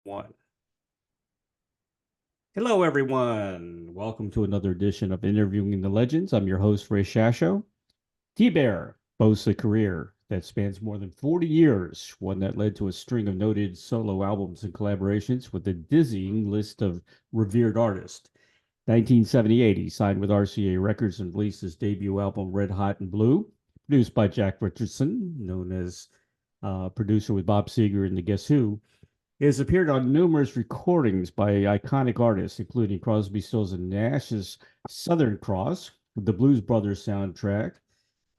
One. Hello, everyone. Welcome to another edition of Interviewing the Legends. I'm your host, Ray Shasho. T-Bear boasts a career that spans more than 40 years, one that led to a string of noted solo albums and collaborations with a dizzying list of revered artists. 1978, he signed with RCA Records and released his debut album, Red Hot and Blue, produced by Jack Richardson, known as producer with Bob Seger and the Guess Who. It has appeared on numerous recordings by iconic artists, including Crosby, Stills, and Nash's Southern Cross, the Blues Brothers soundtrack,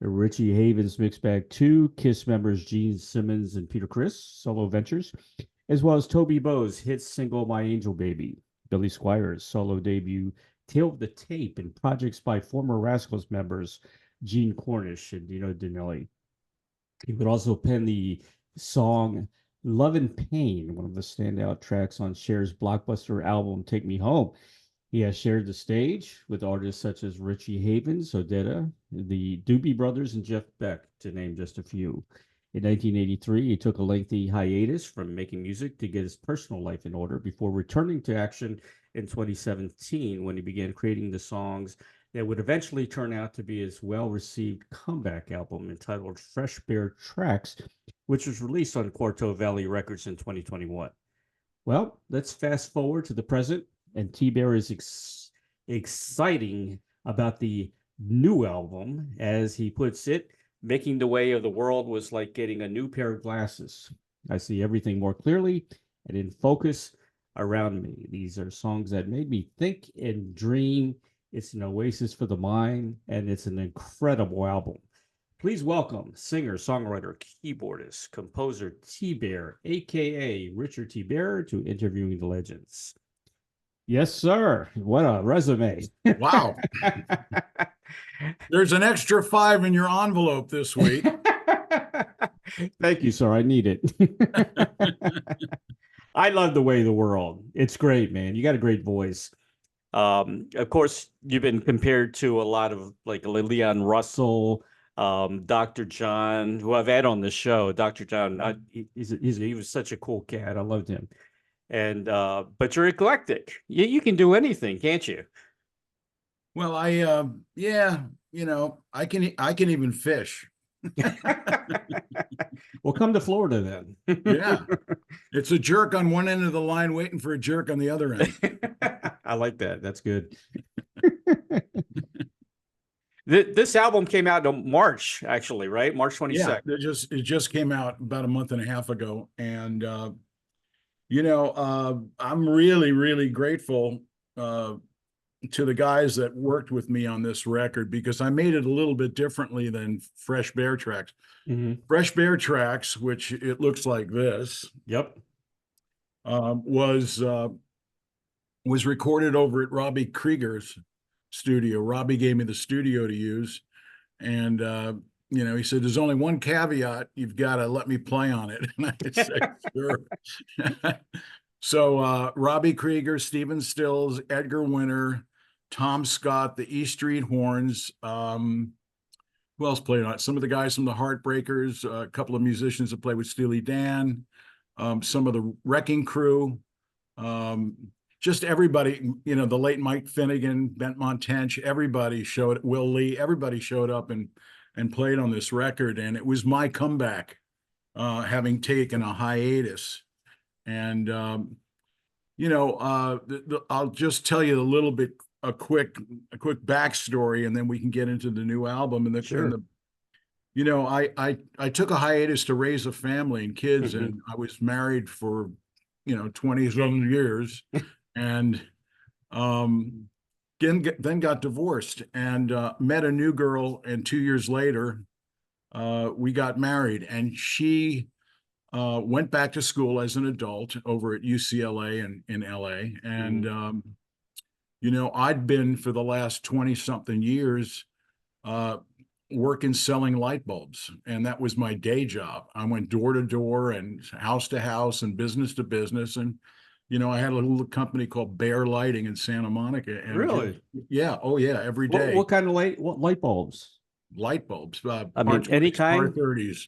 the Richie Havens Mixed Bag 2, Kiss members Gene Simmons and Peter Criss, solo ventures, as well as Toby Beau's hit single My Angel Baby, Billy Squier's solo debut Tail of the Tape, and projects by former Rascals members Gene Cornish and Dino Danelli. He would also pen the song Love and Pain, one of the standout tracks on Cher's blockbuster album Take Me Home. He has shared the stage with artists such as Richie Havens, Odetta, the Doobie Brothers, and Jeff Beck, to name just a few. In 1983, he took a lengthy hiatus from making music to get his personal life in order before returning to action in 2017 when he began creating the songs that would eventually turn out to be his well-received comeback album entitled Fresh Bare Tracks, which was released on Quarto Valley Records in 2021. Well, let's fast forward to the present, and T-Bear is exciting about the new album. As he puts it, making the way of the world was like getting a new pair of glasses. I see everything more clearly and in focus around me. These are songs that made me think and dream. It's an oasis for the mind, and it's an incredible album. Please welcome singer, songwriter, keyboardist, composer T-Bear, a.k.a. Richard T-Bear, to Interviewing the Legends. Yes, sir. What a resume. Wow. There's an extra 5 in your envelope this week. Thank you, sir. I need it. I love the way of the world. It's great, man. You got a great voice. Of course, you've been compared to a lot of like Leon Russell, Dr. John, who I've had on the show. Dr. John, he was such a cool cat. I loved him. And but you're eclectic. You can do anything, can't you? Well, yeah, I can even fish. Well, come to Florida then. Yeah, it's a jerk on one end of the line waiting for a jerk on the other end. I like that. That's good. This album came out in March, actually, right? March 22nd. Yeah, it just came out about a month and a half ago, and I'm really, really grateful to the guys that worked with me on this record, because I made it a little bit differently than Fresh Bare Tracks. Mm-hmm. Fresh Bare Tracks, which it looks like this. Yep. Was recorded over at Robbie Krieger's studio. Robbie gave me the studio to use, and he said, "There's only one caveat: you've got to let me play on it." And I said, "Sure." So Robbie Krieger, Stephen Stills, Edgar Winter, Tom Scott, the E Street Horns. Who else played on it? Some of the guys from the Heartbreakers, a couple of musicians that played with Steely Dan, some of the Wrecking Crew, just everybody, the late Mike Finnegan, Bent Montench, everybody showed, Will Lee, everybody showed up and played on this record. And it was my comeback, having taken a hiatus. And, I'll just tell you a little bit, a quick backstory, and then we can get into the new album. And Sure. I took a hiatus to raise a family and kids, mm-hmm. and I was married for 20-something years, and then got divorced and met a new girl, and 2 years later we got married, and she went back to school as an adult over at UCLA in LA, and I'd been for the last 20-something years working selling light bulbs, and that was my day job. I went door to door and house to house and business to business, and I had a little company called Bear Lighting in Santa Monica. And really? Yeah. Oh yeah. Every day. What kind of light bulbs? Light bulbs. I mean, any kind? R30s.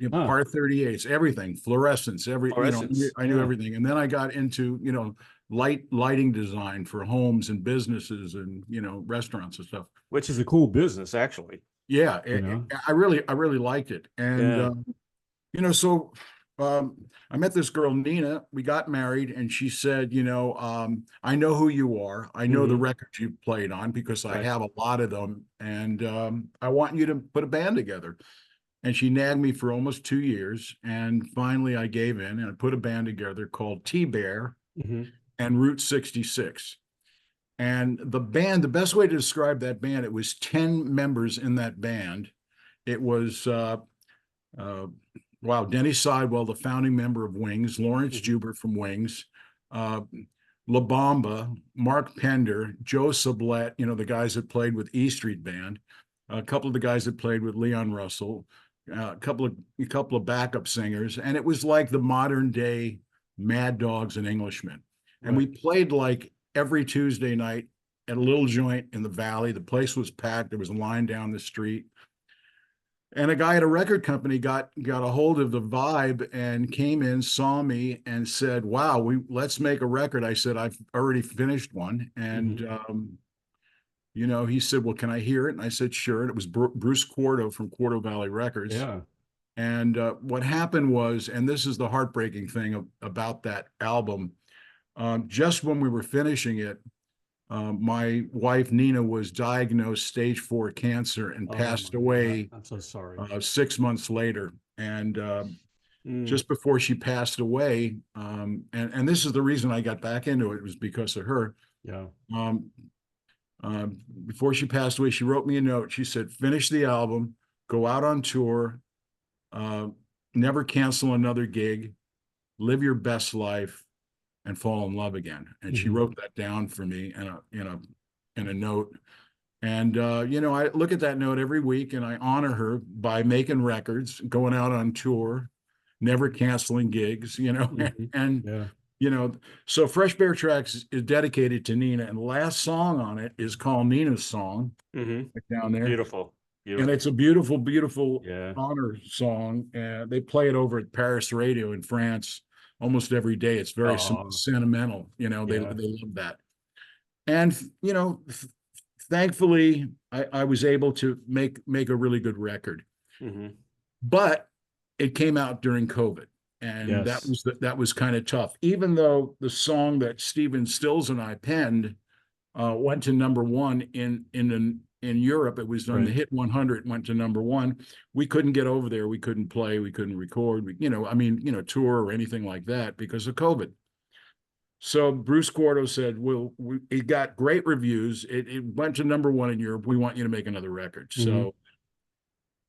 Huh. Par 38s, everything, fluorescence, Fluorescence. I knew Yeah. everything. And then I got into, lighting design for homes and businesses and, restaurants and stuff. Which is a cool business, actually. Yeah, You know. I really liked it. And, Yeah. so I met this girl, Nina. We got married, and she said, I know who you are. I know the Hmm. records you played on because I Right. have a lot of them. And I want you to put a band together. And she nagged me for almost 2 years. And finally, I gave in and I put a band together called T-Bear Hmm. and Route 66. And the best way to describe that band, it was 10 members in that band. It was, uh, wow, Denny Sidewell, the founding member of Wings, Lawrence Hmm. Juber from Wings, uh, La Bamba, Mark Pender, Joe Sublette, the guys that played with E Street Band, a couple of the guys that played with Leon Russell, a couple of backup singers, and it was like the modern day Mad Dogs and Englishmen. And we Right. played like every Tuesday night at a little joint in the valley. The place was packed. There was a line down the street. And a guy at a record company got a hold of the vibe and came in, saw me, and said, "Wow, let's make a record." I said, "I've already finished one," and Hmm. he said, "Well, can I hear it?" And I said, "Sure." And it was Bruce Quarto from Quarto Valley Records. Yeah. And what happened was, and this is the heartbreaking thing about that album, just when we were finishing it, my wife Nina was diagnosed stage 4 cancer and Oh passed my God. away I'm so sorry. 6 months later. And Mm. just before she passed away, and this is the reason I got back into it, was because of her. Yeah. Um, Before she passed away, she wrote me a note. She said, "Finish the album, go out on tour, uh, never cancel another gig, live your best life, and fall in love again." And she Hmm. wrote that down for me in a note. And I look at that note every week, and I honor her by making records, going out on tour, never canceling gigs, Hmm. and Yeah. you know, so Fresh Bear Tracks is dedicated to Nina, and the last song on it is called Nina's Song, Hmm. right down there. Beautiful. And Beautiful. it's a beautiful, beautiful Yeah. honor song. They play it over at Paris Radio in France almost every day. It's very Oh, sentimental. They yeah. love that. And thankfully, I was able to make a really good record. Hmm. But it came out during COVID, and Yes. that was kind of tough. Even though the song that Stephen Stills and I penned went to number one in Europe. It was on the Right. Hit 100, went to number one. We couldn't get over there. We couldn't play. We couldn't record. Tour or anything like that because of COVID. So Bruce Quarto said, "Well, it got great reviews. It went to number one in Europe. We want you to make another record." Hmm. So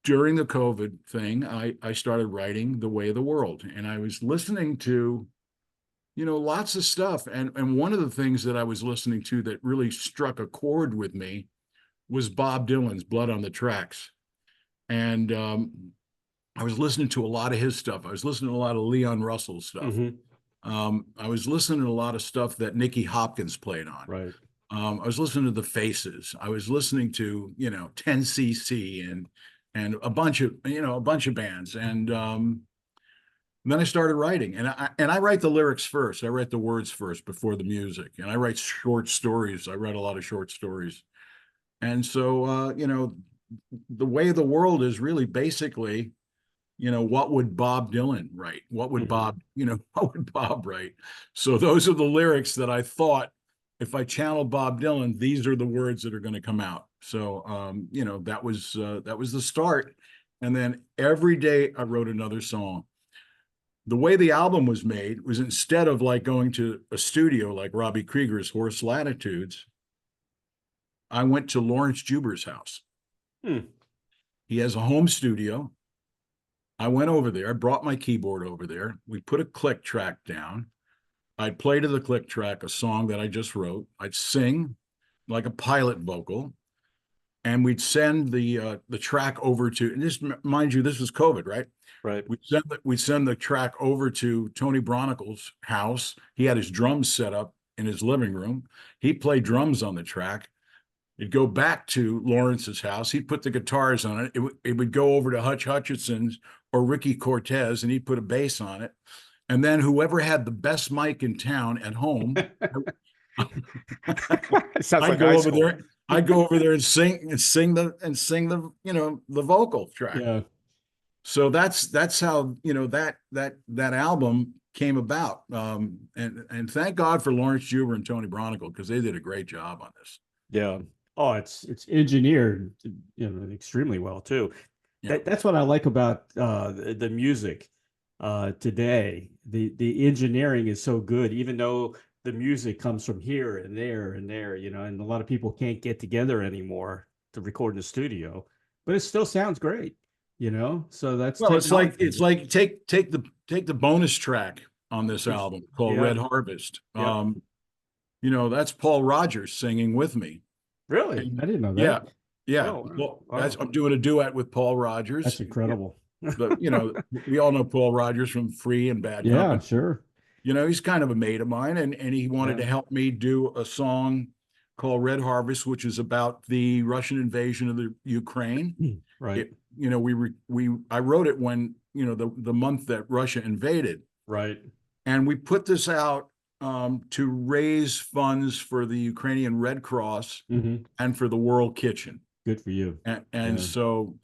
during the COVID thing, I started writing The Way of the World, and I was listening to lots of stuff. And one of the things that I was listening to that really struck a chord with me was Bob Dylan's Blood on the Tracks. And I was listening to a lot of his stuff. I was listening to a lot of Leon Russell stuff. Hmm. I was listening to a lot of stuff that Nicky Hopkins played on. Right. I was listening to The Faces. I was listening to 10cc and a bunch of bands. And then I started writing, and I write the lyrics first. I write the words first before the music, and I write short stories. I write a lot of short stories, and so the way of the world is really basically, what would Bob Dylan write? What would Hmm. what would Bob write? So those are the lyrics that I thought, if I channel Bob Dylan, these are the words that are going to come out. So that was the start, and then every day I wrote another song. The way the album was made was, instead of like going to a studio like Robbie Krieger's Horse Latitudes, I went to Lawrence Juber's house. Hmm. He has a home studio. I went over there. I brought my keyboard over there. We put a click track down. I'd play to the click track a song that I just wrote. I'd sing like a pilot vocal, and we'd send the track over to. And this, mind you, this was COVID, right? Right. We'd send the track over to Tony Bronicle's house. He had his drums set up in his living room. He played drums on the track. It'd go back to Lawrence's house. He'd put the guitars on it. It would go over to Hutch Hutchinson's or Ricky Cortez, and he'd put a bass on it. And then whoever had the best mic in town at home, It sounds I'd like high go over school. there. I'd go over there and sing the the vocal track. Yeah. So that's how that album came about. And thank God for Lawrence Juber and Tony Bronicle, because they did a great job on this. Yeah. Oh, it's engineered, extremely well too. Yeah. That's what I like about the music today. The engineering is so good, even though the music comes from here and there and there, and a lot of people can't get together anymore to record in the studio, but it still sounds great, So that's Well, it's like take the bonus track on this album called Yeah. Red Harvest. Yeah. That's Paul Rogers singing with me. Really? And I didn't know that. yeah, yeah. Oh, Well, wow. I'm doing a duet with Paul Rogers. That's incredible. But we all know Paul Rogers from Free and Bad Yeah, Company. sure. He's kind of a mate of mine, and he wanted to help me do a song called Red Harvest, which is about the Russian invasion of the Ukraine. Right. I wrote it when, the month that Russia invaded. Right. And we put this out to raise funds for the Ukrainian Red Cross and for the World Kitchen. Good for you. And so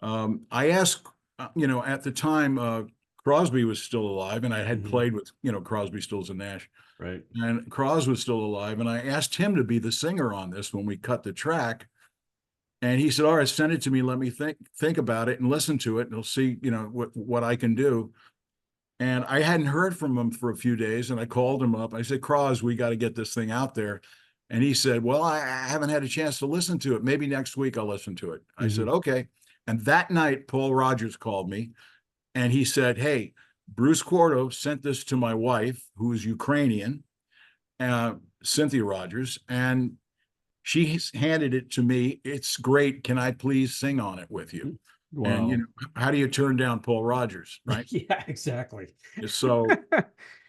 I asked, at the time, Crosby was still alive, and I had played with, Crosby, Stills, and Nash. Right. And Crosby was still alive, and I asked him to be the singer on this when we cut the track. And he said, all right, send it to me. Let me think about it and listen to it, and we'll see, what I can do. And I hadn't heard from him for a few days, and I called him up. I said, Cros, we got to get this thing out there. And he said, well, I haven't had a chance to listen to it. Maybe next week I'll listen to it. I said, okay. And that night, Paul Rogers called me, and he said, hey, Bruce Cordo sent this to my wife, who is Ukrainian, Cynthia Rogers, and she handed it to me. It's great. Can I please sing on it with you? Wow. And how do you turn down Paul Rogers, right? Yeah, exactly. So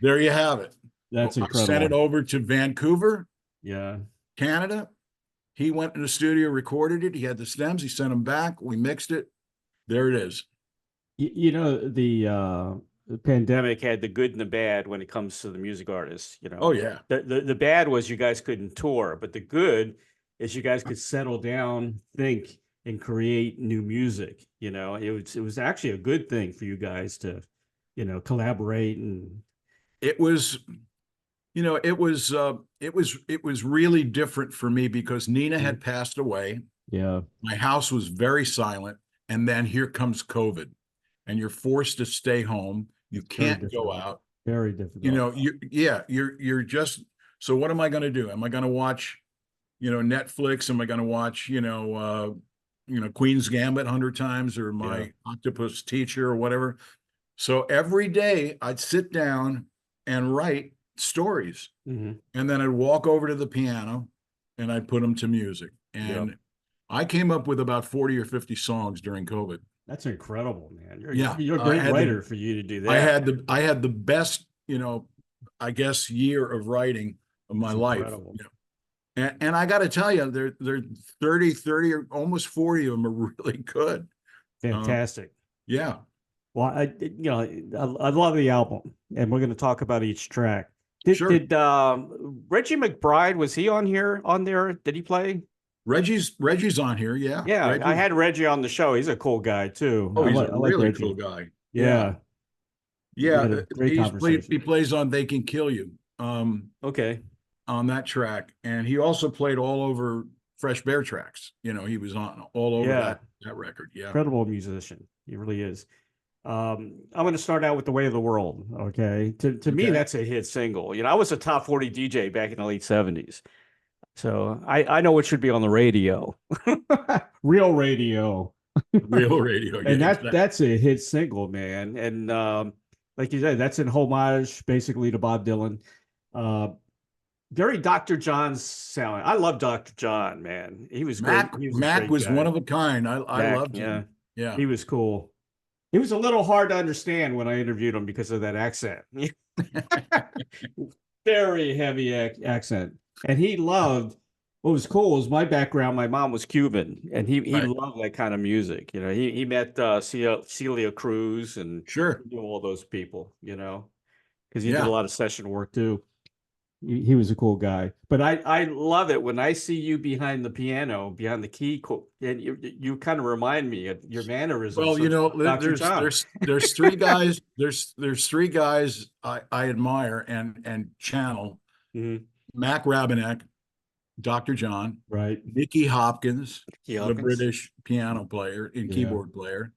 there you have it. That's incredible. I sent it over to Vancouver, Canada. He went in the studio, recorded it. He had the stems. He sent them back. We mixed it. There it is. The pandemic had the good and the bad when it comes to the music artists. Oh yeah. The bad was you guys couldn't tour, but the good is you guys could settle down, think, and create new music. It was actually a good thing for you guys to, collaborate. And it was really different for me because Nina had passed away. Yeah. My house was very silent. And then here comes COVID, and you're forced to stay home. You can't go out. Very difficult. You're just, so what am I going to do? Am I going to watch, Netflix? Am I going to watch, Queen's Gambit 100 times, or my Octopus Teacher, or whatever? So every day I'd sit down and write stories, and then I'd walk over to the piano and I'd put them to music. And I came up with about 40 or 50 songs during COVID. That's incredible, man. You're a great writer for you to do that. I had the best, I guess, year of writing of my life. And I got to tell you, they're 30 or almost 40 of them are really good. Fantastic. Yeah. Well, I love the album, and we're going to talk about each track. Did Reggie McBride, was he on there? Did he play? Reggie's on here. Yeah. Yeah. Reggie. I had Reggie on the show. He's a cool guy too. Oh, he's a really cool guy. Yeah. Yeah. He plays on They Can Kill You. Okay. On that track. And he also played all over Fresh Bear tracks. He was on all over that record. Yeah. Incredible musician. He really is. I'm going to start out with The Way of the World. Okay. To me, that's a hit single. I was a top 40 DJ back in the late 70s. So I know what should be on the radio. Real radio. Real radio. And that's a hit single, man. And like you said, that's an homage basically to Bob Dylan. Very Dr. John's sound. I love Dr. John, man. He was great. Mac was one of a kind. I loved him. Yeah. He was cool. He was a little hard to understand when I interviewed him because of that accent. Very heavy accent. And he loved what was cool was my background. My mom was Cuban, and he Right. loved that kind of music. You know, he met Celia Cruz and Sure. knew all those people. You know, because he did a Yeah. lot of session work too. He was a cool guy. But I love it when I see you behind the piano, behind the key, and you kind of remind me of your mannerisms Well, you of know, Dr. John. there's three guys. There's three guys I admire and channel. Mhm. Mac Rabenek, Dr. John, Right. Nicky Hopkins, Key the Hawkins. British piano player and Yeah. keyboard player,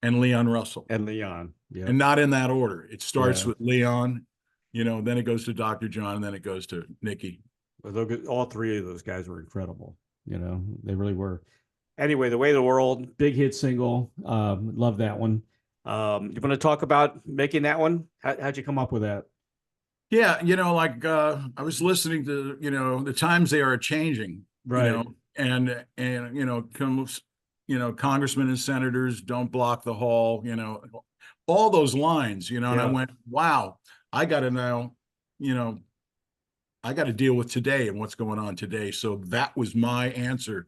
and Leon Russell. And Leon. Yep. And not in that order. It starts Yeah. with Leon, then it goes to Dr. John, and then it goes to Nicky. All three of those guys were incredible. You know, they really were. Anyway, The Way of the World, big hit single. Love that one. You want to talk about making that one? How'd you come up with that? Yeah, like I was listening to, the times they are changing, Right. and comes, congressmen and senators don't block the hall, all those lines, and I Yeah. went, wow, I got to know, you know, I got to deal with today and what's going on today. So that was my answer,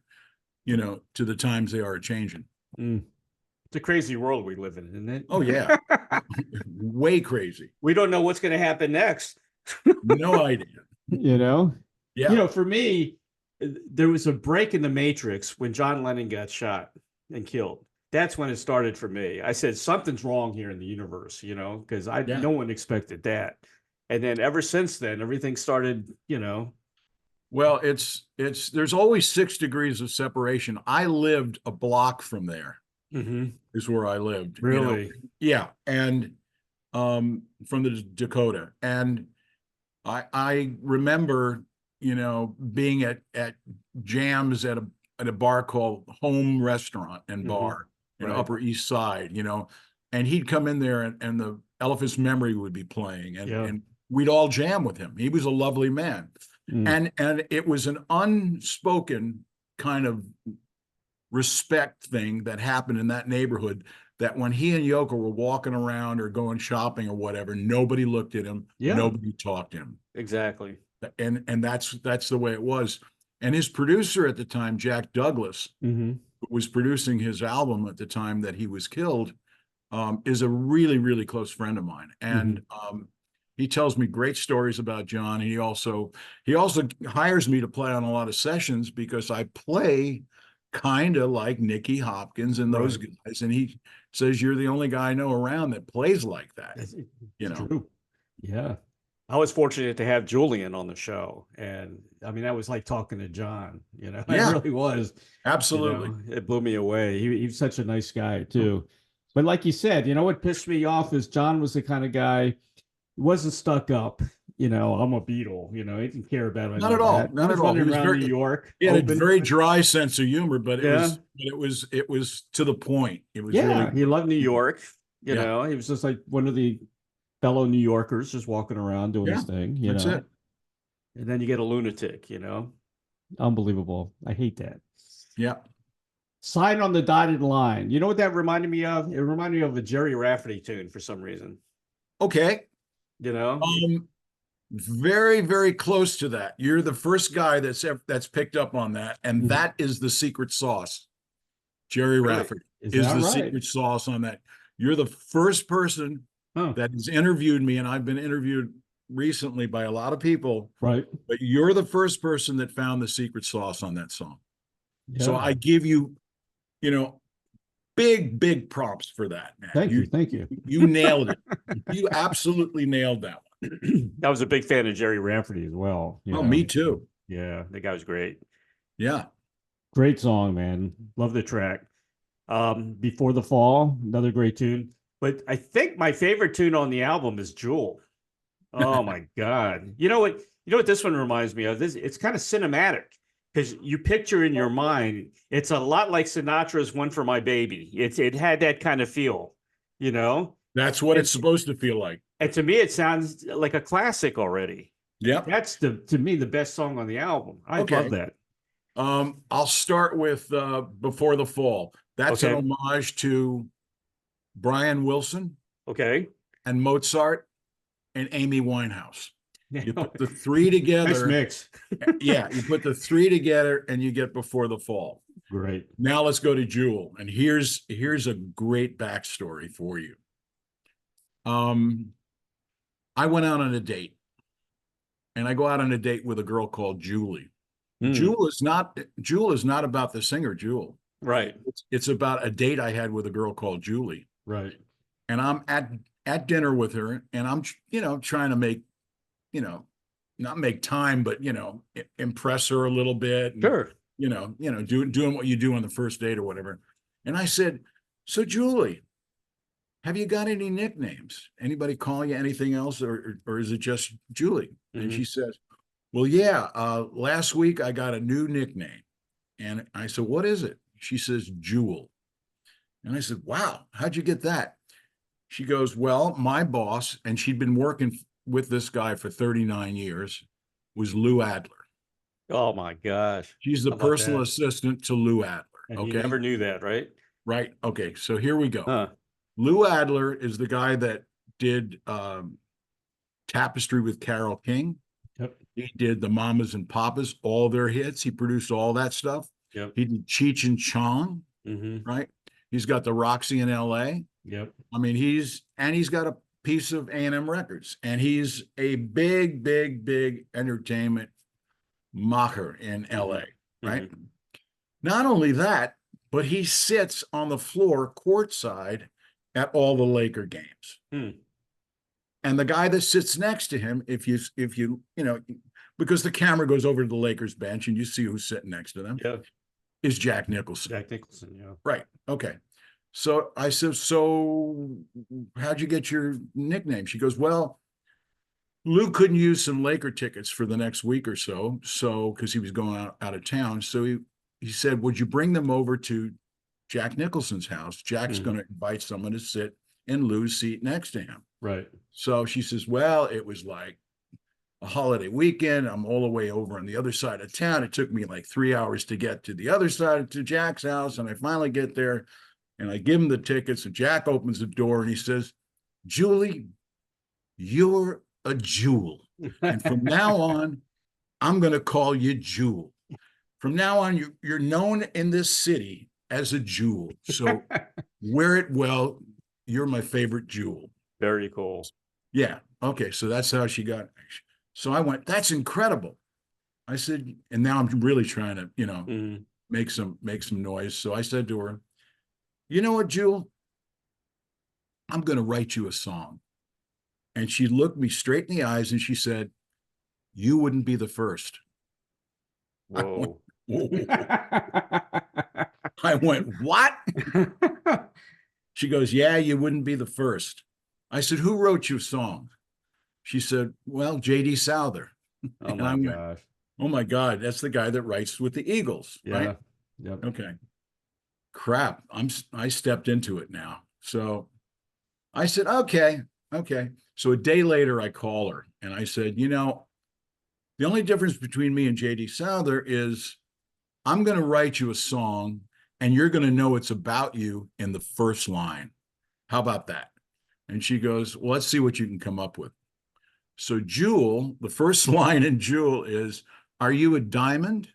to the times they are changing. Mm. It's a crazy world we live in, isn't it? Oh yeah, way crazy. We don't know what's going to happen next. No idea. You know? Yeah. For me, there was a break in the Matrix when John Lennon got shot and killed. That's when it started for me. I said, something's wrong here in the universe, because Yeah. no one expected that. And then ever since then, everything started, Well, there's always 6 degrees of separation. I lived a block from there, is where I lived. Really? Yeah. And from the Dakota. And I remember, being at jams at a bar called Home Restaurant and Bar in Right. Upper East Side, and he'd come in there and the Elephant's Memory would be playing and we'd all jam with him. He was a lovely man. Mm. And it was an unspoken kind of respect thing that happened in that neighborhood, that when he and Yoko were walking around or going shopping or whatever, nobody looked at him. Yeah. Nobody talked to him. Exactly. And that's the way it was. And his producer at the time, Jack Douglas, who was producing his album at the time that he was killed, is a really, really close friend of mine. And he tells me great stories about John. He also hires me to play on a lot of sessions because I play kind of like Nicky Hopkins and those guys. And he says, you're the only guy I know around that plays like that. It's True. Yeah. I was fortunate to have Julian on the show. And I mean, that was like talking to John, Yeah. It really was. Absolutely. It blew me away. He's such a nice guy too. But like you said, what pissed me off is John was the kind of guy who wasn't stuck up. I'm a Beatle. He didn't care about it. Not at all. Not at all. He was around New York. He had a very dry sense of humor, but it was to the point. It was really. He loved New York. He was just like one of the fellow New Yorkers, just walking around doing his thing. That's it. And then you get a lunatic. Unbelievable. I hate that. Yeah. Sign on the Dotted Line. You know what that reminded me of? It reminded me of a Jerry Rafferty tune for some reason. Okay. Very, very close to that. You're the first guy that's picked up on that, and that is the secret sauce. Jerry Rafferty is the secret sauce on that. You're the first person that has interviewed me, and I've been interviewed recently by a lot of people. Right. But you're the first person that found the secret sauce on that song. Yeah. So I give you, big props for that, man. Thank you. You nailed it. You absolutely nailed that one. I was a big fan of Jerry Rafferty as well. Me too. Yeah, the guy was great. Yeah. Great song, man. Love the track. Before the Fall, another great tune. But I think my favorite tune on the album is Jewel. Oh my God. You know what this one reminds me of? It's kind of cinematic because you picture in your mind, it's a lot like Sinatra's One for My Baby. It had that kind of feel, That's what it's supposed to feel like. And to me, it sounds like a classic already. Yeah. That's to me the best song on the album. I love that. I'll start with Before the Fall. That's an homage to Brian Wilson. Okay. And Mozart and Amy Winehouse. You put the three Nice together. mix. Yeah, you put the three together and you get Before the Fall. Great. Now let's go to Jewel. And here's a great backstory for you. I went out on a date, and I go out on a date with a girl called Julie. Jewel is not about the singer Jewel. Right. It's about a date I had with a girl called Julie. Right. And I'm at dinner with her, and I'm trying to make, not make time, but impress her a little bit. And, Sure. doing what you do on the first date or whatever. And I said, "So Julie, have you got any nicknames? Anybody call you anything else, or is it just Julie?" And she says, "Well, yeah, last week I got a new nickname." And I said, "What is it?" She says, "Jewel." And I said, "Wow, how'd you get that?" She goes, "Well, my boss," and she'd been working with this guy for 39 years, was Lou Adler. Oh my gosh. She's the personal assistant to Lou Adler. And okay. you never knew that, right? Right. Okay. So here we go. Huh. Lou Adler is the guy that did Tapestry with Carole King. Yep. He did the Mamas and Papas, all their hits. He produced all that stuff. Yep. He did Cheech and Chong. Right. He's got the Roxy in LA. Yep. I mean, he's got a piece of A&M Records, and he's a big, big, big entertainment macher in LA. Right. Not only that, but he sits on the floor courtside at all the Laker games. And the guy that sits next to him, if you because the camera goes over to the Lakers bench and you see who's sitting next to them, is Jack Nicholson. Jack Nicholson, yeah. Right. Okay. So I said, "So how'd you get your nickname?" She goes, "Well, Lou couldn't use some Laker tickets for the next week or so, because he was going out of town. So he said, would you bring them over to Jack Nicholson's house? Jack's going to invite someone to sit in Lou's seat next to him." Right. So she says, "Well, it was like a holiday weekend. I'm all the way over on the other side of town. It took me like 3 hours to get to the other side, to Jack's house. And I finally get there and I give him the tickets, and Jack opens the door and he says, 'Julie, you're a jewel. And from now on, I'm going to call you Jewel. From now on, you're known in this city as a jewel. So wear it well. You're my favorite jewel.'" Very cool. Yeah. Okay. So that's how she got. So I went, "That's incredible." I said, and now I'm really trying to, make some noise. So I said to her, "You know what, Jewel? I'm going to write you a song." And she looked me straight in the eyes and she said, "You wouldn't be the first." Whoa. I went, "What?" She goes, "Yeah, you wouldn't be the first." I said, "Who wrote you a song?" She said, "Well, J.D. Souther." Oh And my I went, gosh. "Oh my God, that's the guy that writes with the Eagles." Yeah. Right? Yep. Okay. Crap. I stepped into it now. So I said, "Okay. So a day later, I call her and I said, the only difference between me and J.D. Souther is I'm going to write you a song and you're going to know it's about you in the first line. How about that?" And she goes, "Well, let's see what you can come up with." So Jewel, the first line in Jewel is, "Are you a diamond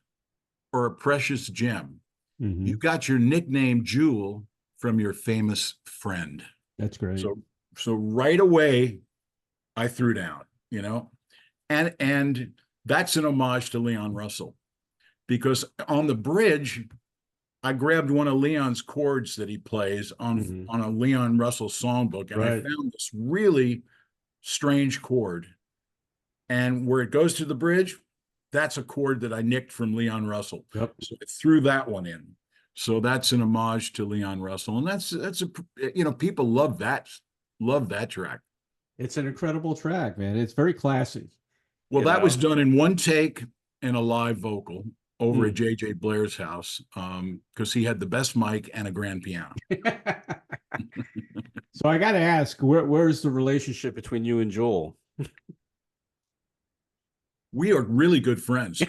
or a precious gem? You got your nickname Jewel from your famous friend." That's great. So right away, I threw down, and that's an homage to Leon Russell, because on the bridge, I grabbed one of Leon's chords that he plays on a Leon Russell songbook, and I found this really strange chord. And where it goes to the bridge, that's a chord that I nicked from Leon Russell. Yep. So I threw that one in. So that's an homage to Leon Russell, and that's people love that track. It's an incredible track, man. It's very classy. Well, that was done in one take and a live vocal over at JJ Blair's house, because he had the best mic and a grand piano. So I got to ask, where's the relationship between you and Joel? We are really good friends.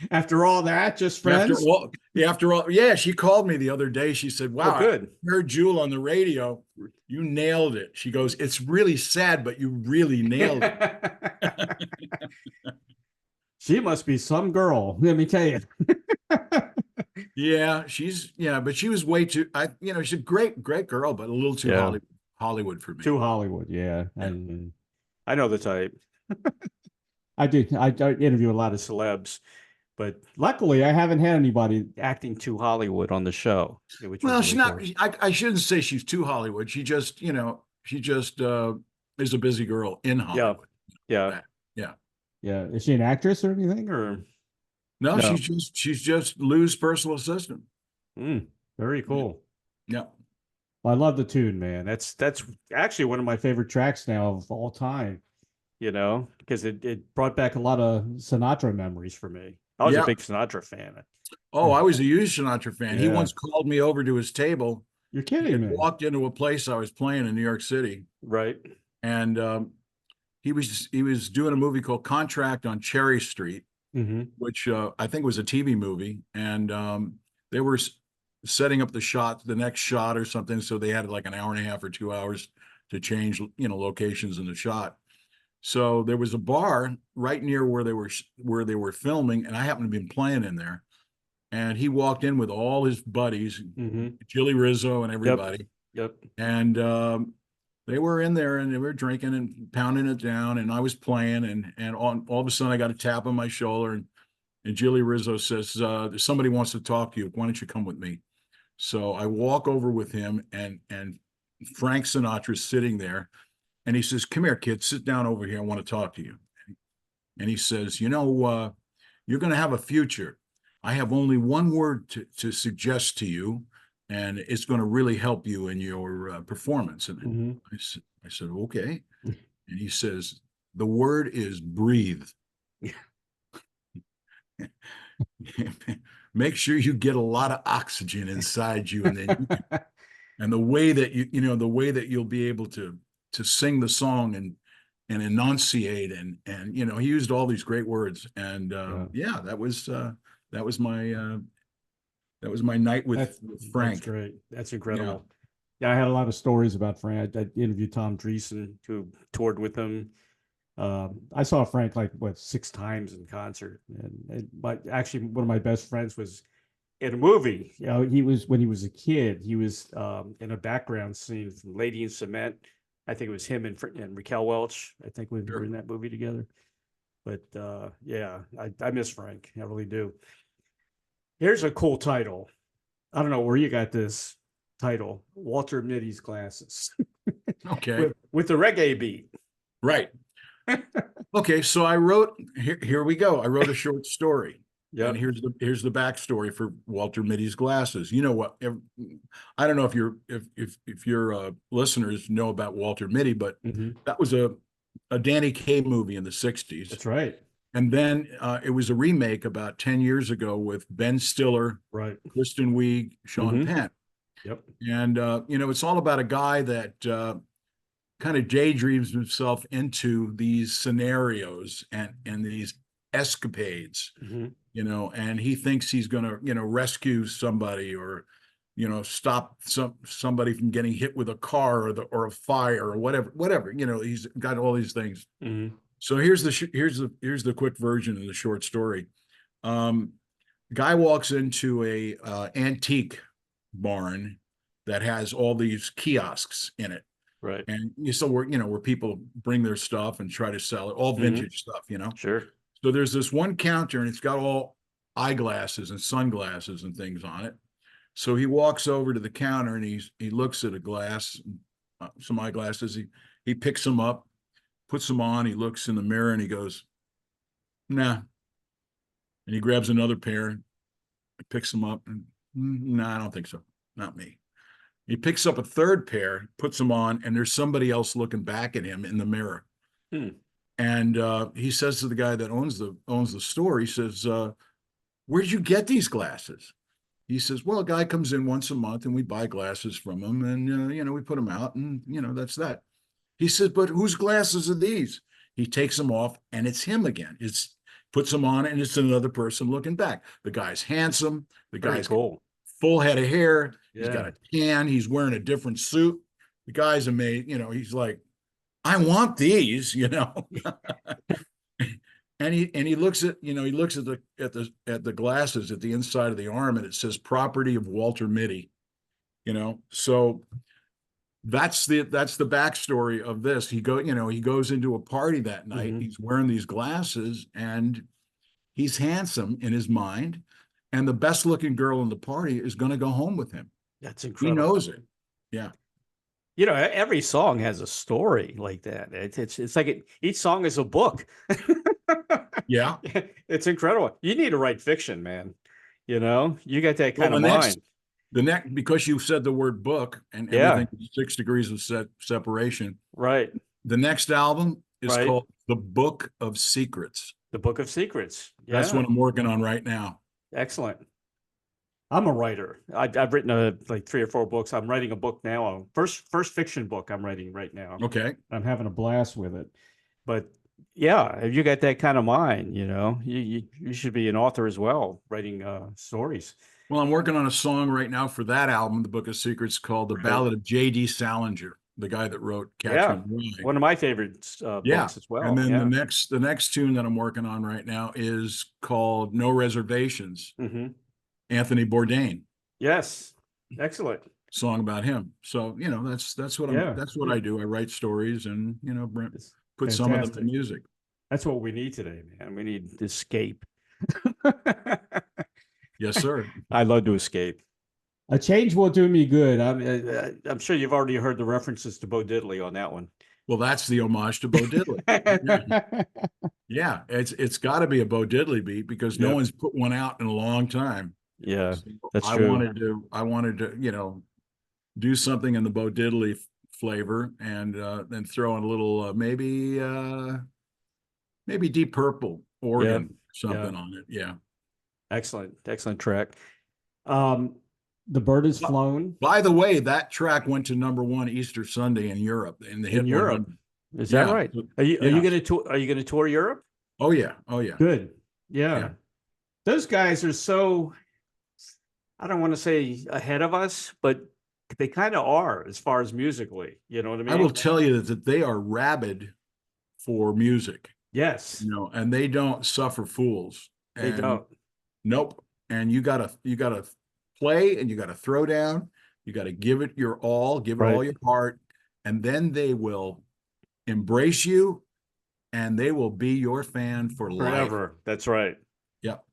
After all that, just friends? Yeah, after all, yeah, she called me the other day. She said, Oh, "Wow, I good. heard Jewel on the radio. You nailed it." She goes, "It's really sad, but you really nailed it." She must be some girl. Let me tell you. Yeah, but she was way too. She's a great girl, but a little too Yeah. Hollywood for me. To Hollywood, yeah. Yeah. I know the type. I do. I interview a lot of Celebs, but luckily I haven't had anybody acting too Hollywood on the show. Which Well, was she's really not. cool. I shouldn't say she's too Hollywood. She just is a busy girl in Yeah, Hollywood. yeah, Yeah. Yeah. Is she an actress or anything? Or No, No. she's just Lou's personal assistant. very cool. Yeah. Well, I love the tune, man. That's actually one of my favorite tracks now of all time. You know, because it brought back a lot of Sinatra memories for me. I was a Yeah. big Sinatra fan. Oh, I was a huge Sinatra fan. He Yeah. once called me over to his table. You're He kidding had me. walked into a place I was playing in New York City, Right. and he was doing a movie called Contract on Cherry Street, which I think was a TV movie, and they were setting up the next shot or something, so they had like an hour and a half or 2 hours to change, locations in the shot. So there was a bar right near where they were filming, and I happened to be playing in there. And he walked in with all his buddies, Jilly Rizzo and everybody. Yep. And they were in there and they were drinking and pounding it down. And I was playing, and all of a sudden I got a tap on my shoulder, and Jilly Rizzo says, "Somebody wants to talk to you. Why don't you come with me?" So I walk over with him, and Frank Sinatra's sitting there, and he says, "Come here, kid, sit down over here. I want to talk to you." And he says, "You're going to have a future. I have only one word to suggest to you, and it's going to really help you in your performance." And I said, "Okay." And he says, "The word is breathe." Make sure you get a lot of oxygen inside you, and then and the way that the way that you'll be able to sing the song and enunciate, and he used all these great words, and that was my night with Frank. That's great. That's incredible. Yeah, I had a lot of stories about Frank. I interviewed Tom Dreesen, who toured with him. I saw Frank like 6 times in concert, and actually one of my best friends was in a movie. He was, when he was a kid, he was in a background scene from Lady in Cement. I think it was him and Raquel Welch. I think we were in that movie together. But yeah, I miss Frank. I really do. Here's a cool title. I don't know where you got this title. Walter Mitty's Glasses. Okay. with the reggae beat. Right. Okay, so I wrote, here we go. I wrote a short story. Yeah. And here's the backstory for Walter Mitty's Glasses. You know what? I don't know if your listeners know about Walter Mitty, but that was a Danny Kaye movie in the 60s. That's right. And then it was a remake about 10 years ago with Ben Stiller, right, Kristen Wiig, Sean Penn. Yep. And it's all about a guy that kind of daydreams himself into these scenarios and these escapades, and he thinks he's going to rescue somebody, or stop somebody from getting hit with a car or a fire or whatever. He's got all these things. So here's the quick version of the short story. Guy walks into a antique barn that has all these kiosks in it. Right. And where people bring their stuff and try to sell it, all vintage stuff, Sure. So there's this one counter, and it's got all eyeglasses and sunglasses and things on it. So he walks over to the counter, and he looks at a glass, some eyeglasses. He picks them up, puts them on. He looks in the mirror, and he goes, "Nah." And he grabs another pair, picks them up, and "Nah, I don't think so. Not me." He picks up a third pair, puts them on, and there's somebody else looking back at him in the mirror. And he says to the guy that owns the store, he says, "Where'd you get these glasses?" He says, "Well, a guy comes in once a month, and we buy glasses from him, and we put them out, and that's that." He says, "But whose glasses are these?" He takes them off, and it's him again. puts them on, and it's another person looking back. The guy's handsome. The Very guy's cool. full head of hair. He's Yeah. got a tan. He's wearing a different suit. The guy's amazing. He's like, I want these, and he looks at, he looks at the glasses at the inside of the arm, and it says property of Walter Mitty, so that's the backstory of this. He goes into a party that night. Mhm. He's wearing these glasses, and he's handsome in his mind, and the best looking girl in the party is going to go home with him. That's He incredible. knows it. Yeah. Every song has a story like that. It's like each song is a book. Yeah. It's incredible. You need to write fiction, man. You got that kind of mind. Because you said the word book, and everything is 6 degrees of separation. Right. The next album is Right. called The Book of Secrets. The Book of Secrets. That's Yeah. what I'm working on right now. Excellent. I'm a writer. I've written like 3 or 4 books. I'm writing a book now. First fiction book I'm writing right now. Okay. I'm having a blast with it. But yeah, if you got that kind of mind, you should be an author as well, writing stories. Well, I'm working on a song right now for that album, The Book of Secrets, called The Ballad of J.D. Salinger, the guy that wrote Catch Me Rye. One of my favorite books as well. And then the next tune that I'm working on right now is called No Reservations. Mhm. Anthony Bourdain. Yes. Excellent. Song about him. So, that's what I do. I write stories and, put some of them to music. That's what we need today, man. We need to escape. Yes, sir. I love to escape. A change will do me good. I'm sure you've already heard the references to Bo Diddley on that one. Well, that's the homage to Bo Diddley. Yeah, it's got to be a Bo Diddley beat because no one's put one out in a long time. Yeah, So that's I true. wanted to, do something in the Bo Diddley flavor, and then throw in a little maybe Deep Purple organ something on it. Yeah. Excellent track. The Bird Has Flown. By the way, that track went to #1 Easter Sunday in Europe in the hit Europe. 100. Is that right? Are you going to tour? Are you going to tour Europe? Oh yeah. Good. Yeah. Those guys are so, I don't want to say ahead of us, but they kind of are as far as musically. You know what I mean? I will tell you that they are rabid for music. Yes. And they don't suffer fools. They don't. Nope. And you gotta play, and you gotta throw down. You gotta give it your all, give it all your heart, and then they will embrace you, and they will be your fan for Forever. life. That's right. Yep.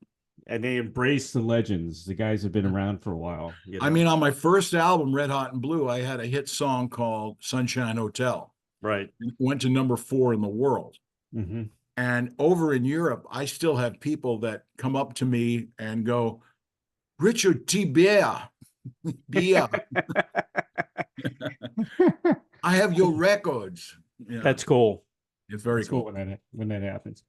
And they embrace the legends. The guys have been around for a while. I mean, on my first album, Red Hot and Blue, I had a hit song called Sunshine Hotel. Right. It went to #4 in the world. Mm-hmm. And over in Europe, I still have people that come up to me and go, Richard T. Beer. I have your records. Yeah. That's cool. It's very That's cool. when that happens.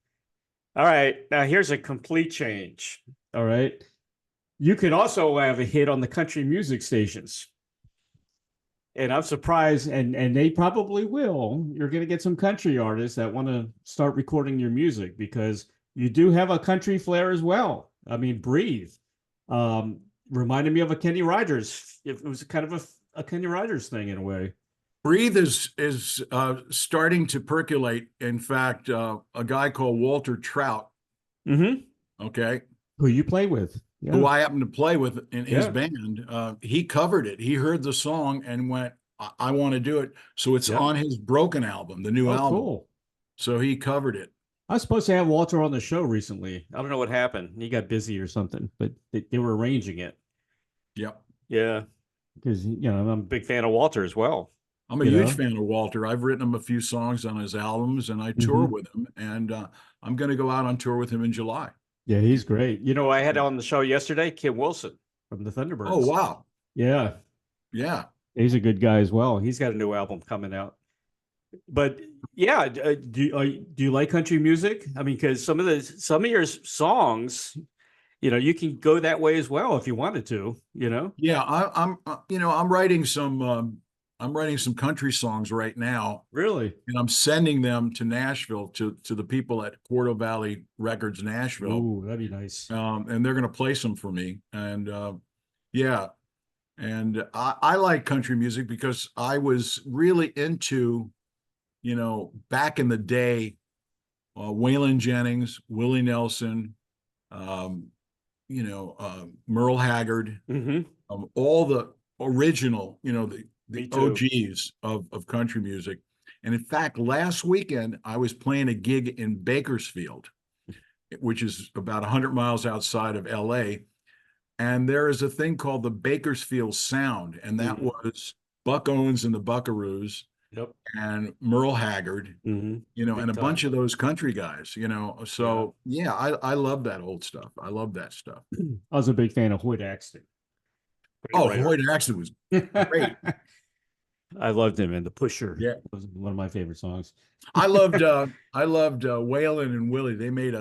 All right. Now here's a complete change. All right. You could also have a hit on the country music stations. And I'm surprised, and they probably will. You're going to get some country artists that want to start recording your music because you do have a country flair as well. I mean, Breathe reminded me of a Kenny Rogers. It was kind of a Kenny Rogers thing in a way. Breathe is starting to percolate. In fact, a guy called Walter Trout, okay, who you play with, who I happen to play with in his band, he covered it. He heard the song and went, I want to do it. So it's on his Broken album, the new album. Cool. So he covered it. I was supposed to have Walter on the show recently. I don't know what happened. He got busy or something, but they were arranging it. Yep. Yeah. Because, I'm a big fan of Walter as well. I'm a huge fan of Walter. I've written him a few songs on his albums, and I tour with him. And I'm going to go out on tour with him in July. Yeah, he's great. I had on the show yesterday, Kim Wilson from the Thunderbirds. Oh, wow. Yeah. Yeah. He's a good guy as well. He's got a new album coming out. But yeah, do you like country music? I mean, because some of your songs, you can go that way as well if you wanted to. Yeah, I'm writing some writing some country songs right now, Really? and I'm sending them to Nashville to the people at Quarto Valley Records Nashville. Ooh, that'd be nice. And they're going to place them for me. And yeah, and I like country music because I was really into, back in the day, Waylon Jennings, Willie Nelson, Merle Haggard, all the original, the OGs of country music. And in fact, last weekend, I was playing a gig in Bakersfield, which is about 100 miles outside of LA. And there is a thing called the Bakersfield Sound. And that was Buck Owens and the Buckaroos. Yep. And Merle Haggard, and a bunch of those country guys, So yeah, I love that old stuff. I love that stuff. I was a big fan of Hoyt Axton. Hoyt Axton was great. I loved him in The Pusher. Yeah, it was one of my favorite songs. I loved Waylon and Willie. They made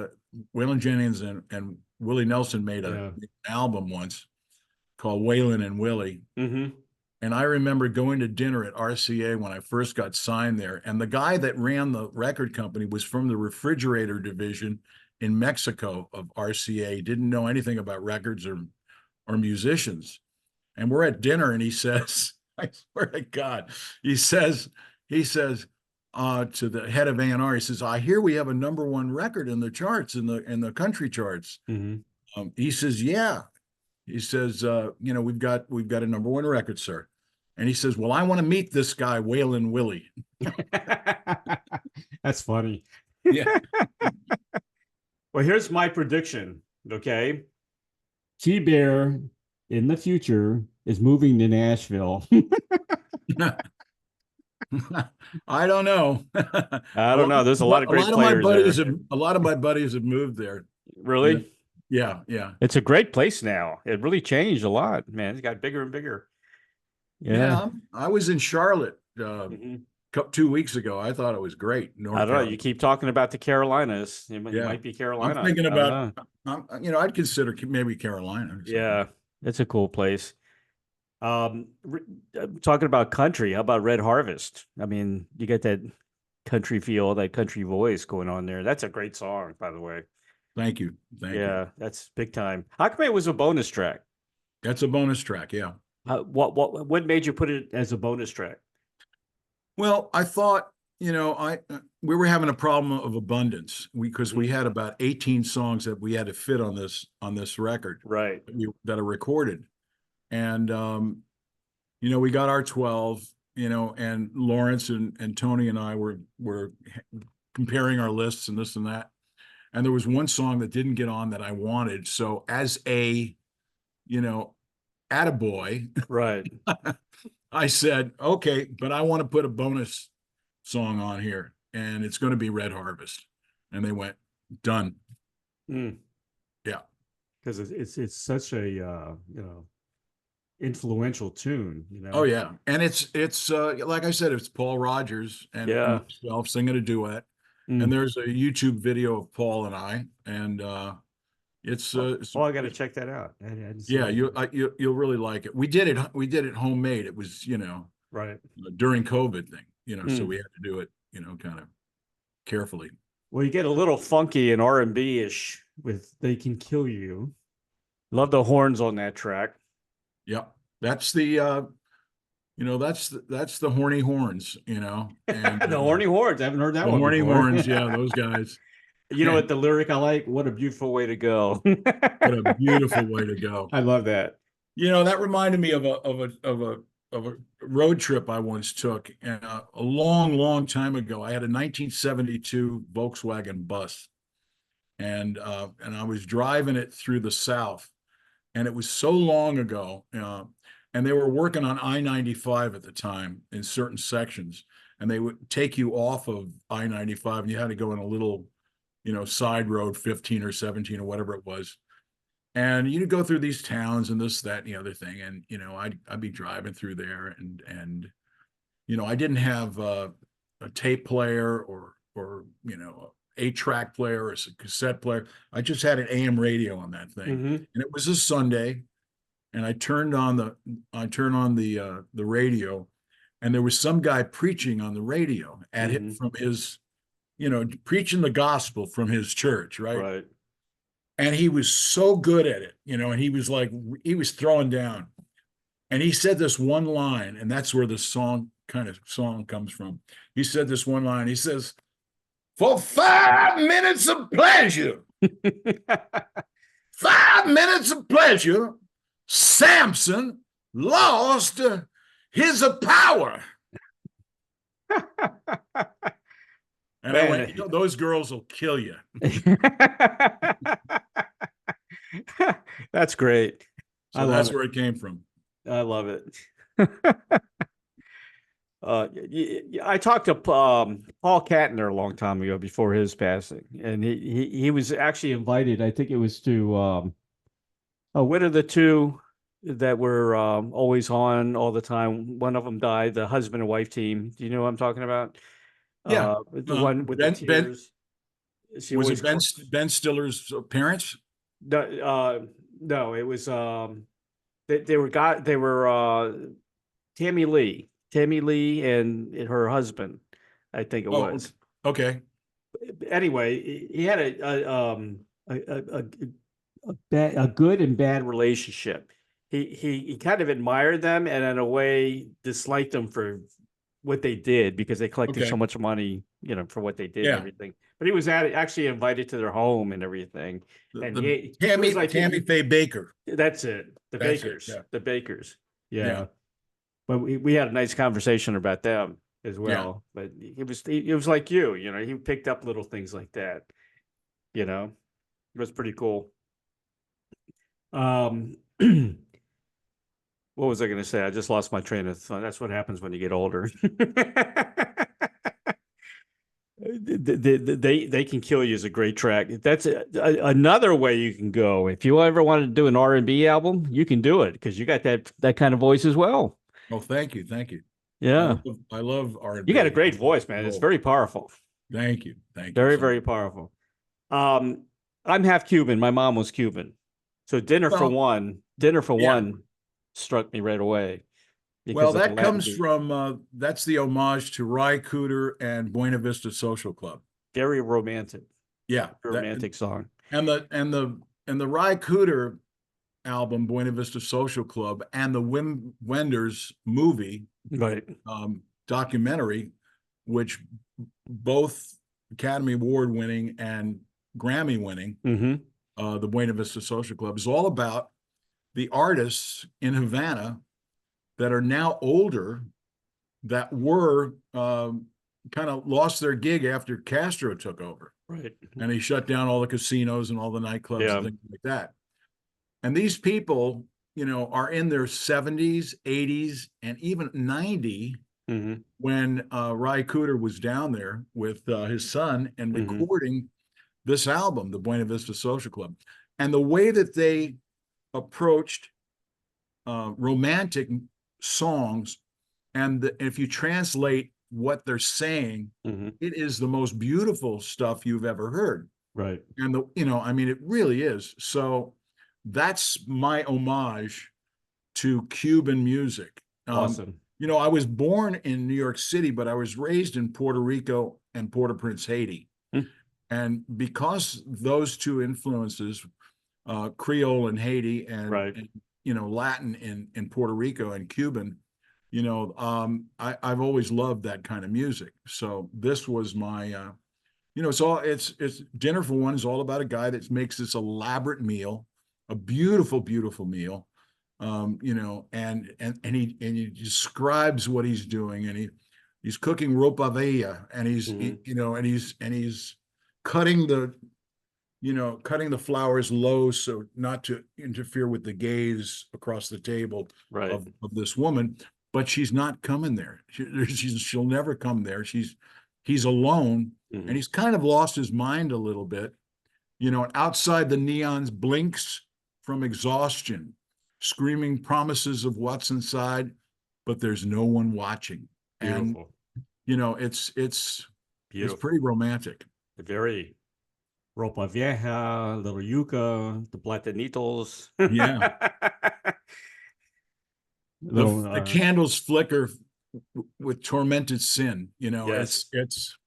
Waylon Jennings and Willie Nelson made an album once called Waylon and Willie. And I remember going to dinner at RCA when I first got signed there. And the guy that ran the record company was from the refrigerator division in Mexico of RCA, didn't know anything about records or musicians. And we're at dinner and he says, I swear to God, he says to the head of A&R, he says, I hear we have a #1 record in the charts, in the country charts. He says, yeah. He says, we've got a #1 record, sir. And he says, well, I want to meet this guy, Waylon Willie. That's funny. Yeah. Well, here's my prediction. Okay. T-Bear in the future is moving to Nashville. I don't know. I don't know. There's a lot of great players there. A lot of my buddies have moved there. Really? Yeah. It's a great place now. It really changed a lot, man. It's got bigger and bigger. Yeah. I was in Charlotte 2 weeks ago. I thought it was great. I don't know. You keep talking about the Carolinas. It might be Carolina. I'm thinking about, I'd consider maybe Carolina. Yeah. It's a cool place. Talking about country, how about Red Harvest? I mean, you get that country feel, that country voice going on there. That's a great song, by the way. Thank you. Yeah, that's big time. How come it was a bonus track? That's a bonus track, yeah. What made you put it as a bonus track? Well, I thought, we were having a problem of abundance because we had about 18 songs that we had to fit on this record, right? That are recorded, and we got our 12, and Lawrence and Tony and I were comparing our lists and this and that, and there was one song that didn't get on that I wanted. So as a, attaboy, right? I said, okay, but I want to put a bonus song on here, and it's going to be Red Harvest. And they went, done. Yeah, because it's such a influential tune. Oh yeah, and it's like I said, it's Paul Rodgers and myself singing a duet, and there's a YouTube video of Paul and I, and it's I got to check that out. You'll really like it. We did it homemade. It was right during COVID thing, so we had to do it kind of carefully. Well, you get a little funky and R&B ish with "They Can Kill You." Love the horns on that track. Yeah, that's the that's the horny horns, and the horny horns. I haven't heard that one. Horny horns, yeah, those guys. You know what the lyric I like? What a beautiful way to go. What a beautiful way to go. I love that. That reminded me of a road trip I once took, and a long time ago. I had a 1972 Volkswagen bus, and I was driving it through the South, and it was so long ago, and they were working on I-95 at the time in certain sections, and they would take you off of I-95, and you had to go in a little side road, 15 or 17 or whatever it was. And you'd go through these towns and this, that, and the other thing. And, I'd be driving through there and I didn't have a tape player or 8-track player or a cassette player. I just had an AM radio on that thing. And it was a Sunday, and I turned on the radio, and there was some guy preaching on the radio at it from his, preaching the gospel from his church, right? Right. And he was so good at it, and he was throwing down. And he said this one line, and that's where the song comes from. He said this one line. He says, "For 5 minutes of pleasure, 5 minutes of pleasure, Samson lost his power." And Man. I went, those girls will kill you. That's great. So that's where it came from. I love it. I talked to Paul Kattner a long time ago before his passing, and he was actually invited. I think it was to what are the two that were always on all the time? One of them died. The husband and wife team. Do you know what I'm talking about? Yeah, The one with the tears. Was it Ben Stiller's parents? No, it was they were Tammy Lee and her husband, I think it was. Okay. Anyway, he had a good and bad relationship. He kind of admired them and in a way disliked them for what they did because they collected so much money, for what they did and everything. But he was actually invited to their home and everything. And Tammy Faye Baker. That's it. The Bakers. Yeah. But we had a nice conversation about them as well. Yeah. But it was like you, he picked up little things like that. It was pretty cool. What was I going to say? I just lost my train of thought. That's what happens when you get older. They can kill you is a great track. That's another way you can go. If you ever wanted to do an R&B album, you can do it because you got that kind of voice as well. Oh, thank you. Yeah, I love R&B. You got a great voice, man. It's very powerful. Thank you. Very, very powerful. I'm half Cuban. My mom was Cuban, so Dinner for One struck me right away. Well, that comes from that's the homage to Ry Cooder and Buena Vista Social Club. Very romantic. Yeah, romantic song. And the Ry Cooder album, Buena Vista Social Club, and the Wim Wenders movie, right? Documentary, which both Academy Award winning and Grammy winning, the Buena Vista Social Club is all about the artists in Havana that are now older that were kind of lost their gig after Castro took over. Right. And he shut down all the casinos and all the nightclubs and things like that. And these people, are in their 70s, 80s, and even 90 when Ry Cooder was down there with his son and recording this album, the Buena Vista Social Club. And the way that they approached romantic songs, and if you translate what they're saying, it is the most beautiful stuff you've ever heard. Right. And it really is. So that's my homage to Cuban music. Awesome. I was born in New York City, but I was raised in Puerto Rico and Port-au-Prince, Haiti. And because those two influences, Creole in Haiti and Latin in Puerto Rico and Cuban, I've always loved that kind of music. So this was my, it's Dinner for One is all about a guy that makes this elaborate meal, a beautiful, beautiful meal, and he describes what he's doing, and he's cooking ropa vella, and he's he's cutting the flowers low so not to interfere with the gaze across the table of this woman, but she's not coming there. She'll never come there. He's alone, and he's kind of lost his mind a little bit. Outside the neons blinks from exhaustion, screaming promises of what's inside, but there's no one watching. Beautiful. And it's pretty romantic. Very ropa vieja, little yuca, the platanitos. Yeah. The candles flicker with Tormented Sin. You know, Yes. it's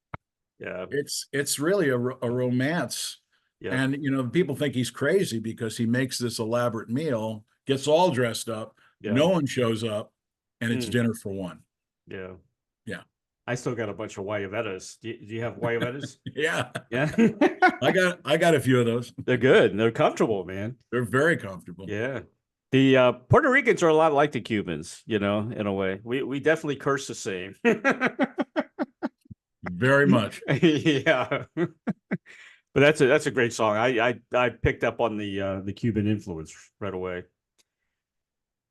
Yeah. it's really a romance. Yeah. And you know, people think he's crazy because he makes this elaborate meal, gets all dressed up, Yeah. no one shows up, and it's Mm. dinner for one. Yeah. Yeah. I still got a bunch of Guayabetas. Do you have Guayabetas? Yeah. Yeah. I got a few of those. They're good. They're comfortable, man. They're very comfortable. Yeah. The Puerto Ricans are a lot like the Cubans, you know, in a way. We definitely curse the same. Very much. Yeah. But that's a great song. I picked up on the Cuban influence right away.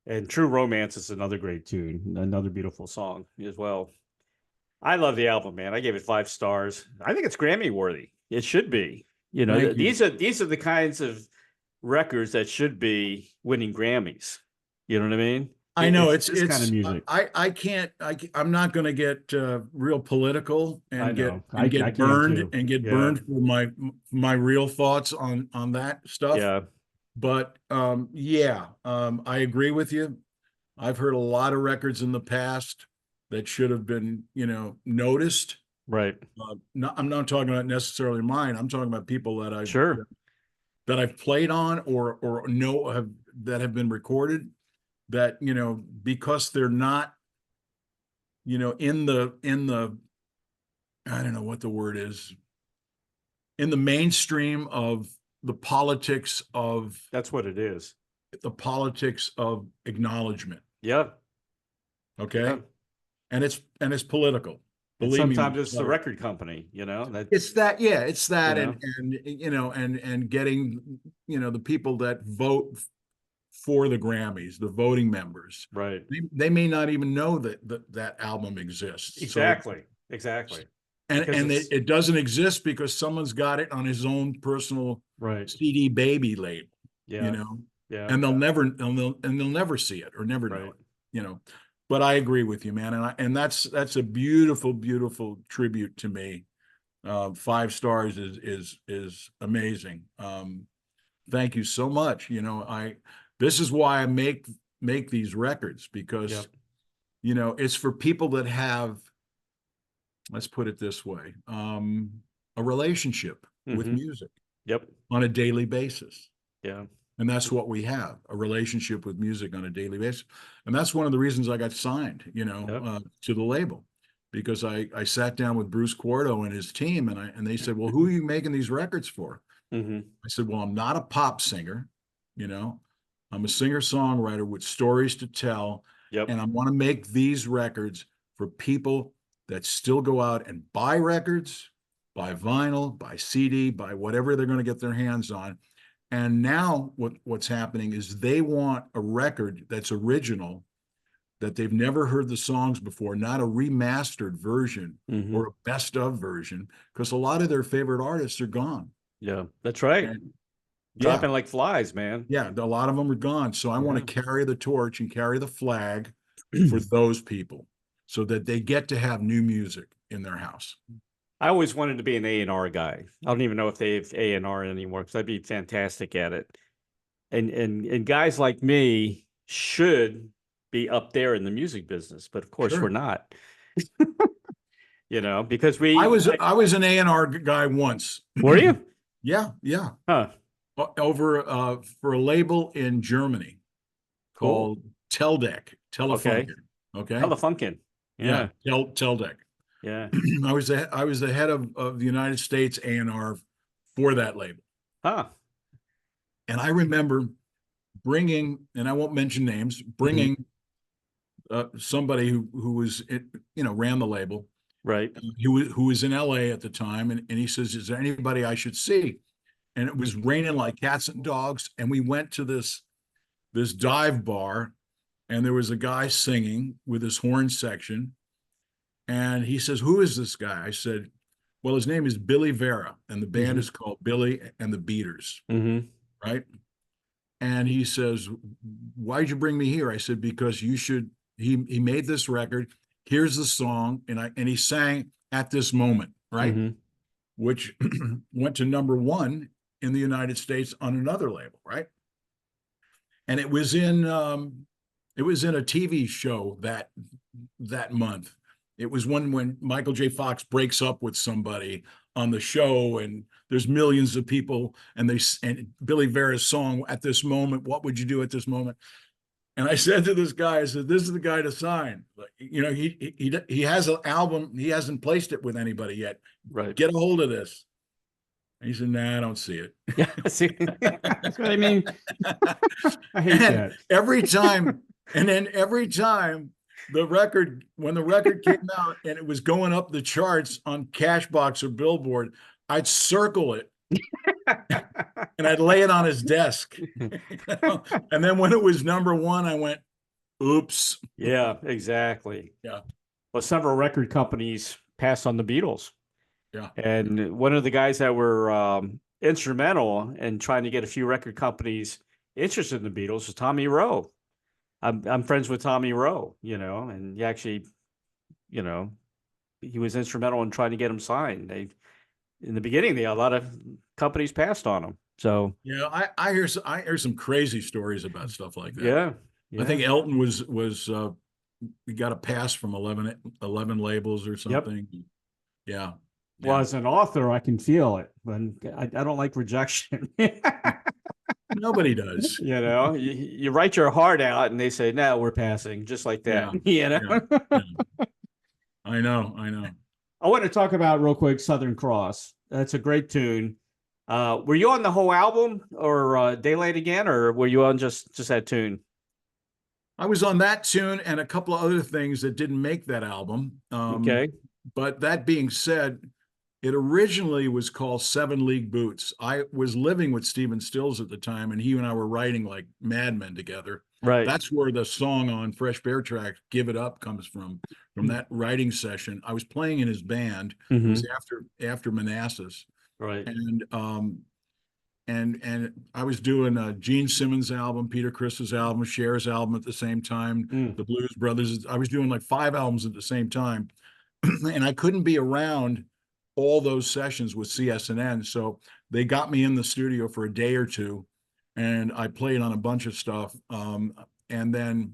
And True Romance is another great tune, another beautiful song as well. I love the album, man. I gave it 5 stars. I think it's Grammy worthy. It should be. You know, Thank you. these are the kinds of records that should be winning Grammys. You know what I mean? I know it's this kind of music. I'm not going to get real political I and know. I get can't burned too. and get Yeah. burned for my real thoughts on that stuff. Yeah. But yeah, I agree with you. I've heard a lot of records in the past that should have been, you know, noticed. Right. I'm not talking about necessarily mine. I'm talking about people that Sure. I've played on or know that have been recorded, that, you know, because they're not, you know, in the I don't know what the word is, in the mainstream of the politics of That's what it is. acknowledgement. Yeah. Okay. Yeah. And it's political. And Believe me. sometimes it's the record company, you know, that It's that, yeah, it's that, You know? and you know, and getting, you know, the people that vote for the Grammys, the voting members, right. they may not even know that album exists. Exactly. Exactly. And Because it's- it doesn't exist because someone's got it on his own personal Right. CD Baby label, Yeah. you know, Yeah. and they'll never see it or never know Right. it, you know. But I agree with you, man, and that's a beautiful, beautiful tribute to me. 5 stars is amazing. Thank you so much. You know, this is why I make these records, because Yep. you know, it's for people that have, let's put it this way, a relationship with Mhm. music Yep. on a daily basis. Yeah. And that's what we have, a relationship with music on a daily basis. And that's one of the reasons I got signed, you know, Yep. to the label, because I sat down with Bruce Quarto and his team, and they said, well, who are you making these records for? Mm-hmm. I said, well, I'm not a pop singer, you know, I'm a singer-songwriter with stories to tell. Yep. And I want to make these records for people that still go out and buy records, buy vinyl, buy CD, buy whatever they're going to get their hands on. And now what's happening is they want a record that's original, that they've never heard the songs before, not a remastered version Mm-hmm. or a best of version, because a lot of their favorite artists are gone. Yeah. That's right. And Dropping like flies, man. yeah, a lot of them are gone. So I want to carry the torch and carry the flag for those people, so that they get to have new music in their house. I always wanted to be an A&R guy. I don't even know if they have A&R anymore, because I'd be fantastic at it. And guys like me should be up there in the music business, but of course Sure. we're not. You know, because I was an A&R guy once. Were you? Yeah. Huh. Over for a label in Germany called Teldec, Telefunken. Okay. Telefunken. Yeah. Teldec. Yeah. I was the head of the United States A&R for that label. Huh. And I remember bringing, and I won't mention names, bringing somebody who was, you know, ran the label. Right. Who was in LA at the time. And he says, is there anybody I should see? And it was raining like cats and dogs. And we went to this dive bar, and there was a guy singing with his horn section. And he says, who is this guy? I said, well, his name is Billy Vera, and the band is called Billy and the Beaters. Mm-hmm. Right. And he says, why'd you bring me here? I said, because you should, he made this record. Here's the song. And he sang At This Moment, right? Mm-hmm. Which went to #1 in the United States on another label, right? And it was in a TV show that month. It was when Michael J. Fox breaks up with somebody on the show, and there's millions of people, and Billy Vera's song, "At This Moment, What Would You Do at This Moment?" And I said to this guy, I said, "This is the guy to sign. Like, you know, he has an album, he hasn't placed it with anybody yet. Right. Get a hold of this." And he said, "Nah, I don't see it." Yeah. See, That's what I mean. I hate And that. every time when the record came out and it was going up the charts on Cashbox or Billboard, I'd circle it and I'd lay it on his desk. And then when it was number one, I went, "Oops." Yeah, exactly. Yeah. Well, several record companies passed on the Beatles. Yeah. And one of the guys that were instrumental in trying to get a few record companies interested in the Beatles was Tommy Rowe. I'm friends with Tommy Rowe, you know, and he actually, you know, he was instrumental in trying to get him signed. In the beginning, a lot of companies passed on him. So Yeah, I hear some crazy stories about stuff like that. yeah. I think Elton was he got a pass from 11 labels or something. Yep. Yeah. Well, as an author, I can feel it, but I don't like rejection. Nobody does. You know, you write your heart out and they say, "No, we're passing," just like that. You know? Yeah. I know. I want to talk about real quick Southern Cross. That's a great tune. Were you on the whole album or Daylight Again, or were you on just that tune? I was on that tune and a couple of other things that didn't make that album. Okay. But that being said, it originally was called 7 League Boots. I was living with Stephen Stills at the time, and he and I were writing like madmen together. Right. That's where the song on Fresh Bear Track, "Give It Up," comes from that writing session. I was playing in his band. It was after Manassas. Right. And I was doing Gene Simmons' album, Peter Criss's album, Cher's album at the same time, the Blues Brothers. I was doing like 5 albums at the same time. And I couldn't be around all those sessions with CSNN. So they got me in the studio for a day or two, and I played on a bunch of stuff. And then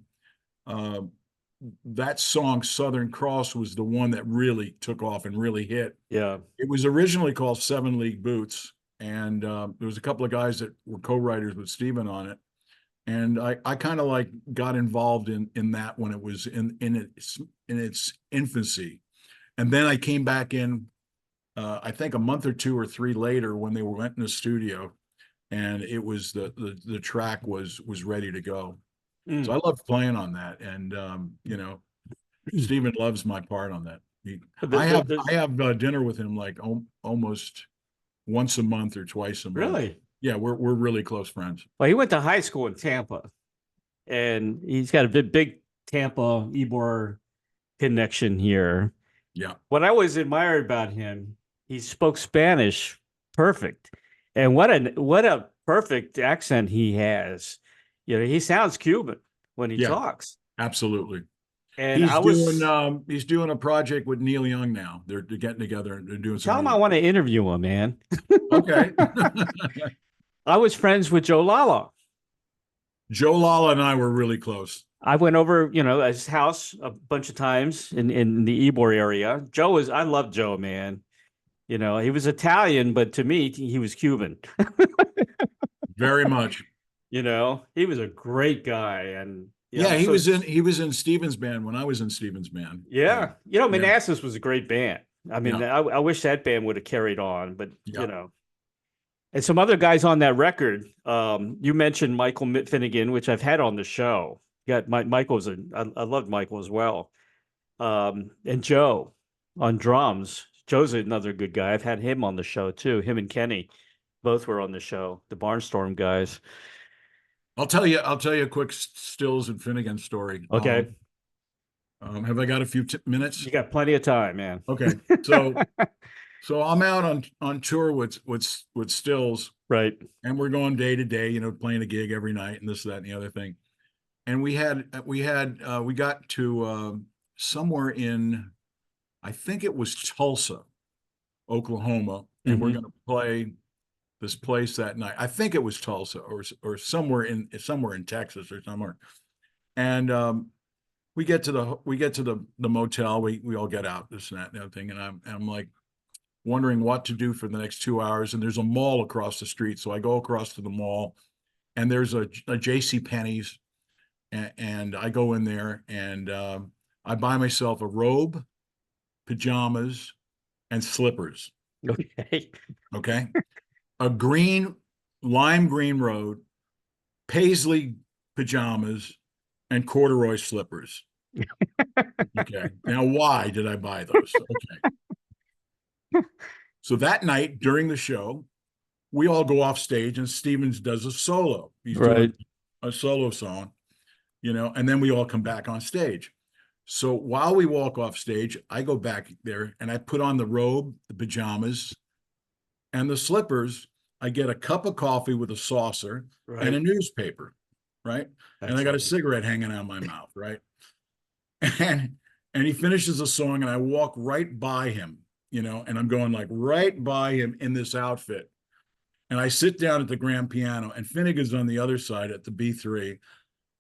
that song, Southern Cross, was the one that really took off and really hit. Yeah. It was originally called 7 League Boots. And there was a couple of guys that were co-writers with Stephen on it. And I kind of like got involved in that when it was in its infancy. And then I came back in, I think a month or 2 or 3 later, when they went in the studio, and it was the track was ready to go. So I loved playing on that, and you know, Stephen loves my part on that. I have dinner with him like almost once a month or twice a month. Really? Yeah, we're really close friends. Well, he went to high school in Tampa, and he's got a big Tampa Ybor connection here. Yeah. What I always admired about him, he spoke Spanish perfect. And what a perfect accent he has. You know, he sounds Cuban when he talks. Absolutely. And he's doing a project with Neil Young now. They're getting together and they're doing Tell him I want to interview him, man. Okay. I was friends with Joe Lala. Joe Lala and I were really close. I went over, you know, his house a bunch of times in the Ybor area. I love Joe, man. You know, he was Italian, but to me, he was Cuban. Very much. You know, he was a great guy. And he was in Stephen's band when I was in Stephen's band. Yeah. You know, Manassas was a great band. I mean, I wish that band would have carried on, but you know. And some other guys on that record. You mentioned Michael Finnegan, which I've had on the show. Michael's I loved Michael as well. And Joe on drums. Joe's another good guy. I've had him on the show too. Him and Kenny both were on the show. The Barnstorm guys. I'll tell you a quick Stills and Finnegan story. Okay. Have I got a few minutes? You got plenty of time, man. Okay. So I'm out on tour with Stills. Right. And we're going day to day, you know, playing a gig every night and this, that, and the other thing. And we got to somewhere in, I think it was Tulsa, Oklahoma, and we're going to play this place that night. I think it was Tulsa or somewhere in Texas or somewhere. And we get to the motel. We all get out, this and that and everything, and I'm like wondering what to do for the next 2 hours. And there's a mall across the street, so I go across to the mall, and there's a J.C. Penney's, and I go in there, and I buy myself a robe, pajamas, and slippers. Okay. Okay, a lime green robe, paisley pajamas, and corduroy slippers. Okay. Now, why did I buy those? Okay. So that night during the show, we all go off stage and Stevens does a solo. He's Right. doing a solo song, and then we all come back on stage. So while we walk off stage, I go back there and I put on the robe, the pajamas, and the slippers. I get a cup of coffee with a saucer and a newspaper, right? And I got a cigarette hanging out of my mouth, right? And he finishes the song, and I walk right by him, and I'm going like right by him in this outfit. And I sit down at the grand piano, and Finnegan's on the other side at the B3,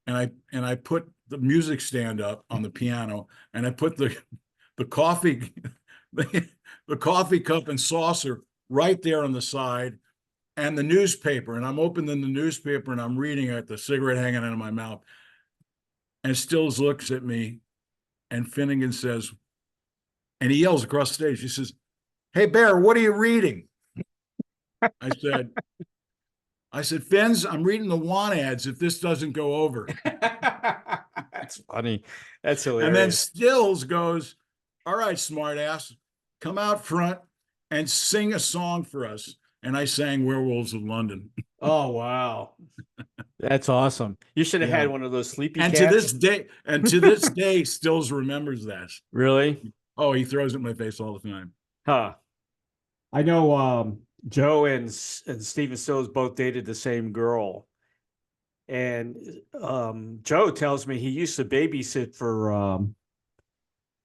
and I put the music stand up on the piano, and I put the coffee the coffee cup and saucer right there on the side, and the newspaper, and I'm opening the newspaper and I'm reading it, the cigarette hanging out of my mouth. And Stills looks at me, and Finnegan says, and he yells across the stage, he says, "Hey, Bear, what are you reading?" I said, "Fins, I'm reading the want ads if this doesn't go over." That's funny. That's hilarious. And then Stills goes, "All right, smart ass, come out front and sing a song for us." And I sang Werewolves of London. Oh, wow. That's awesome. You should have had one of those sleepy and cats. To this day, Stills remembers that. Really? Oh, he throws it in my face all the time. Huh. I know Joe and Stephen Stills both dated the same girl. And Joe tells me he used to babysit for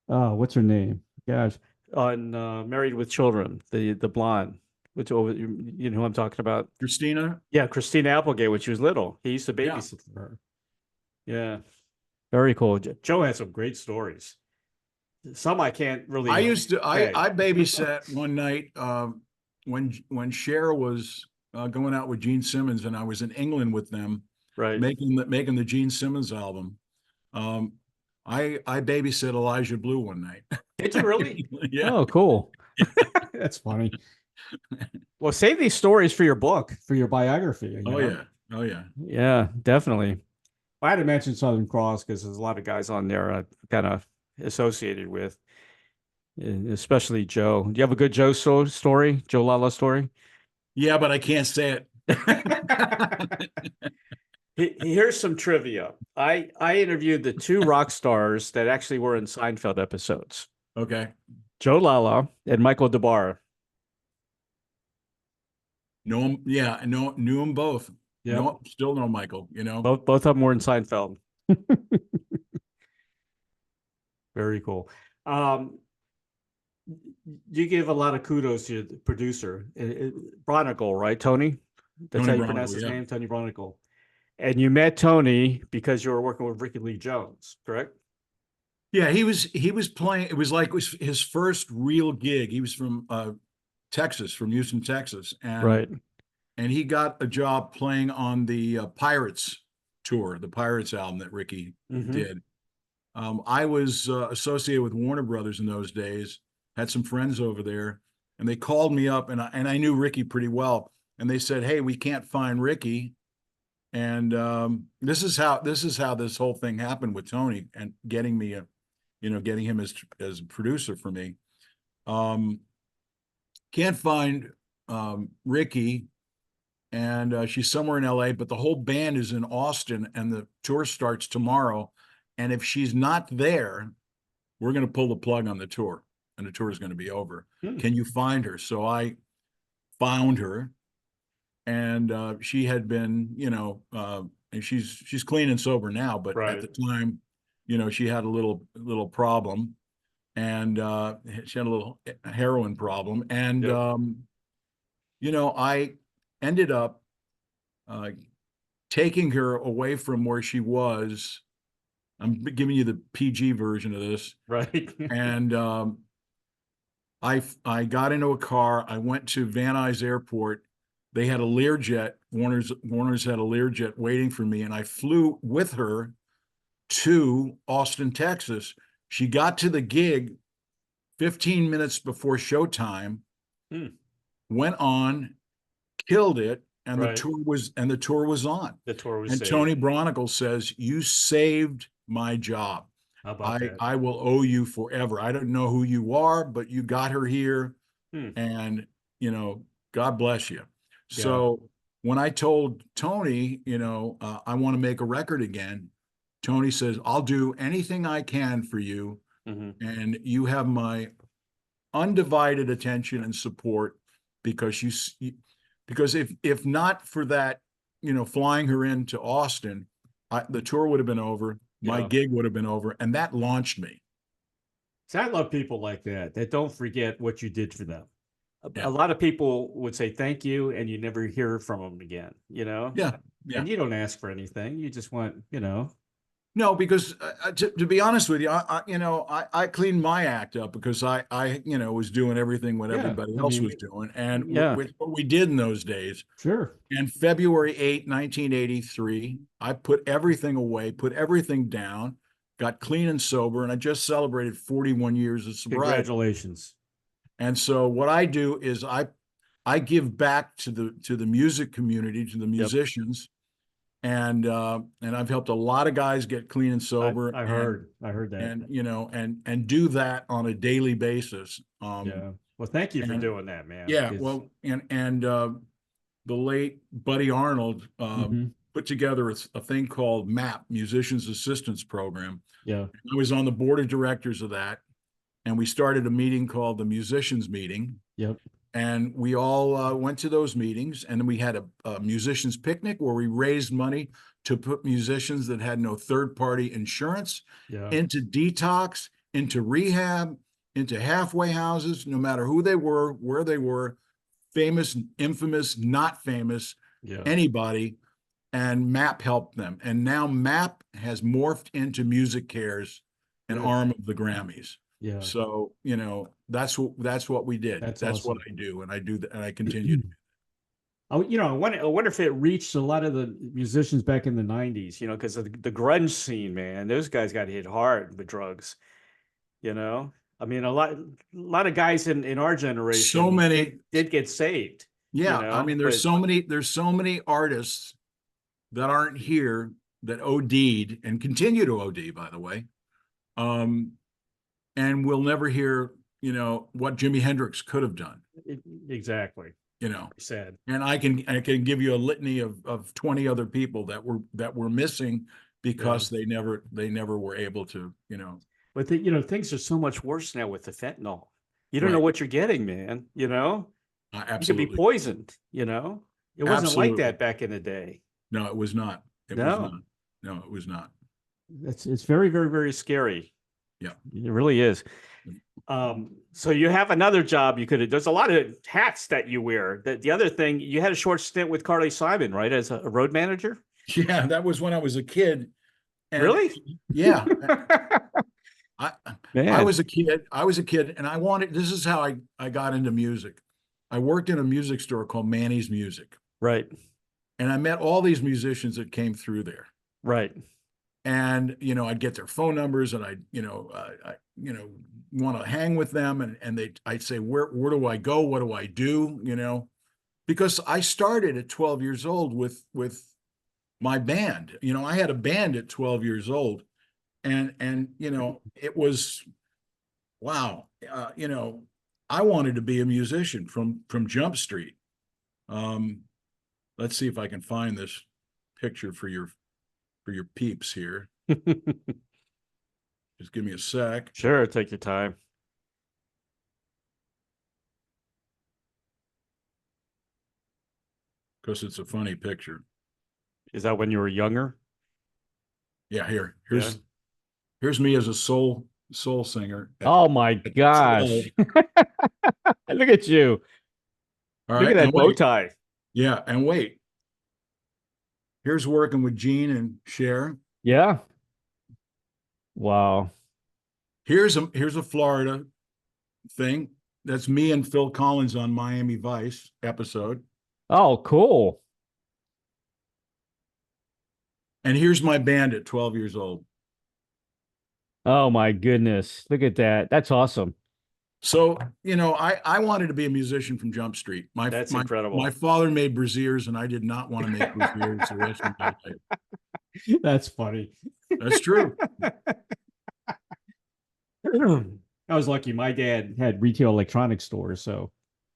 what's her name? Gosh, on Married with Children, the blonde, which you know who I'm talking about. Christina? Yeah, Christina Applegate when she was little. He used to babysit for her. Yeah. Very cool. Joe has some great stories. Some I can't really. I babysat one night when Cher was going out with Gene Simmons, and I was in England with them, right, making the Gene Simmons album. I babysat Elijah Blue one night. Did you really? Yeah. Oh, cool. That's funny. Well, save these stories for your book, for your biography. Oh yeah. Oh yeah. Yeah, definitely. I had to mention Southern Cross because there's a lot of guys on there I kind of associated with, especially Joe. Do you have a good Joe story, Joe Lala story? Yeah, but I can't say it. Here's some trivia. I interviewed the two rock stars that actually were in Seinfeld episodes. Okay. Joe Lala and Michael DeBar. Know him? Yeah, knew them both. Yeah, still know Michael. both of them were in Seinfeld. Very cool. You give a lot of kudos to the producer, Bronicle, right, Tony? That's how you pronounce his name, Tony Bronicle. And you met Tony because you were working with Ricky Lee Jones, correct? Yeah, he was playing. It was like his first real gig. He was from Texas, from Houston, Texas, and he got a job playing on the Pirates tour, the Pirates album that Ricky did. I was associated with Warner Brothers in those days. Had some friends over there, and they called me up, and I knew Ricky pretty well, and they said, "Hey, we can't find Ricky." And this is how this whole thing happened with Tony and getting me getting him as a producer for me. Can't find Ricky, and she's somewhere in LA, but the whole band is in Austin, and the tour starts tomorrow. And if she's not there, we're going to pull the plug on the tour, and the tour is going to be over. Can you find her? So I found her. And she had been, and she's clean and sober now, but at the time, she had a little problem, and she had a little heroin problem, and I ended up taking her away from where she was I'm giving you the PG version of this. Right. And I got into a car. I went to Van Nuys Airport. They had a Learjet. Warner's had a Learjet waiting for me, and I flew with her to Austin, Texas. She got to the gig 15 minutes before showtime, went on, killed it, and Right. the tour was on. The tour was And saved. Tony Bronicle says, "You saved my job. How about that? I will owe you forever. I don't know who you are, but you got her here, and you know, God bless you." Yeah. So when I told Tony, I want to make a record again, Tony says, "I'll do anything I can for you, and you have my undivided attention and support, because because if not for that, flying her into Austin, the tour would have been over. My gig would have been over, and that launched me." So I love people like that don't forget what you did for them. Yeah. A lot of people would say thank you, and you never hear from them again. Yeah. And you don't ask for anything. You just want, No, because to be honest with you, I cleaned my act up, because I was doing everything what everybody else was doing, and what we did in those days. Sure. And February 8, 1983, I put everything away, put everything down, got clean and sober, and I just celebrated 41 years of sobriety. Congratulations. And so what I do is I give back to the music community, to the musicians. And I've helped a lot of guys get clean and sober. I heard that. And do that on a daily basis. Well, thank you for doing that, man. Yeah. Well, and the late Buddy Arnold put together a thing called MAP, Musicians Assistance Program. Yeah. I was on the board of directors of that, and we started a meeting called the Musicians Meeting. Yep. And we all went to those meetings, and then we had a musicians picnic where we raised money to put musicians that had no third-party insurance into detox, into rehab, into halfway houses, no matter who they were, where they were, famous, infamous, not famous, anybody. And MAP helped them. And now MAP has morphed into Music Cares, an arm of the Grammys. Yeah. So, that's what we did. That's awesome. what I do. And I do that, and I continue to do that. I wonder if it reached a lot of the musicians back in the 90s, because of the grunge scene, man. Those guys got hit hard with drugs, I mean, a lot of guys in our generation, so many did get saved. Yeah. I mean, there's so many artists that aren't here that OD'd and continue to OD, by the way. And we'll never hear, what Jimi Hendrix could have done. Exactly. Sad. And I can give you a litany of 20 other people that were missing because they never were able to, But things are so much worse now with the fentanyl. You don't know what you're getting, man. Absolutely. You could be poisoned. It wasn't like that back in the day. No, it was not. It was not. No, it was not. It's very, very, very scary. Yeah, it really is. So you have another job. There's a lot of hats that you wear. The other thing, you had a short stint with Carly Simon, right? As a road manager. Yeah, that was when I was a kid. And really? Yeah. I was a kid, and this is how I got into music. I worked in a music store called Manny's Music. Right. And I met all these musicians that came through there. Right. And, I'd get their phone numbers, and I want to hang with them. And I'd say, where do I go? What do I do? Because I started at 12 years old with my band. I had a band at 12 years old, and it was, wow. I wanted to be a musician from Jump Street. Let's see if I can find this picture for your peeps here. Just give me a sec. Sure, take your time. Because it's a funny picture. Is that when you were younger? Yeah, here's me as a soul singer. Oh my gosh. Look at you. All Look right, at that bow tie. Yeah, and wait. Here's working with Gene and Cher. Yeah. Wow. Here's a Florida thing. That's me and Phil Collins on Miami Vice episode. Oh, cool. And here's my band at 12 years old. Oh my goodness. Look at that. That's awesome. So, I wanted to be a musician from Jump Street. That's incredible. My father made brassieres, and I did not want to make brassieres the rest of my life. That's funny. That's true. I was lucky. My dad had retail electronics stores, so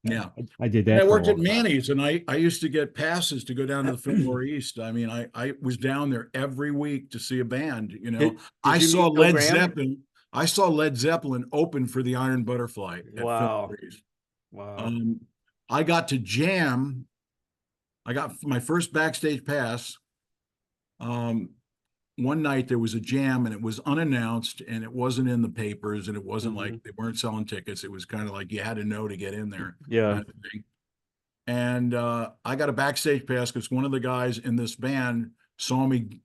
Yeah. I did And that. I for a worked at long time. Manny's, and I used to get passes to go down to the Fillmore East. I mean, I was down there every week to see a band. Did I you saw meet Bill Led Graham? Zeppelin. I saw Led Zeppelin open for the Iron Butterfly at Wow. Fillmore East. Wow. I got to jam. I got my first backstage pass. One night there was a jam, and it was unannounced, and it wasn't in the papers, and it wasn't like they weren't selling tickets. It was kind of like you had to know to get in there. Yeah. Kind of thing. And I got a backstage pass because one of the guys in this band saw me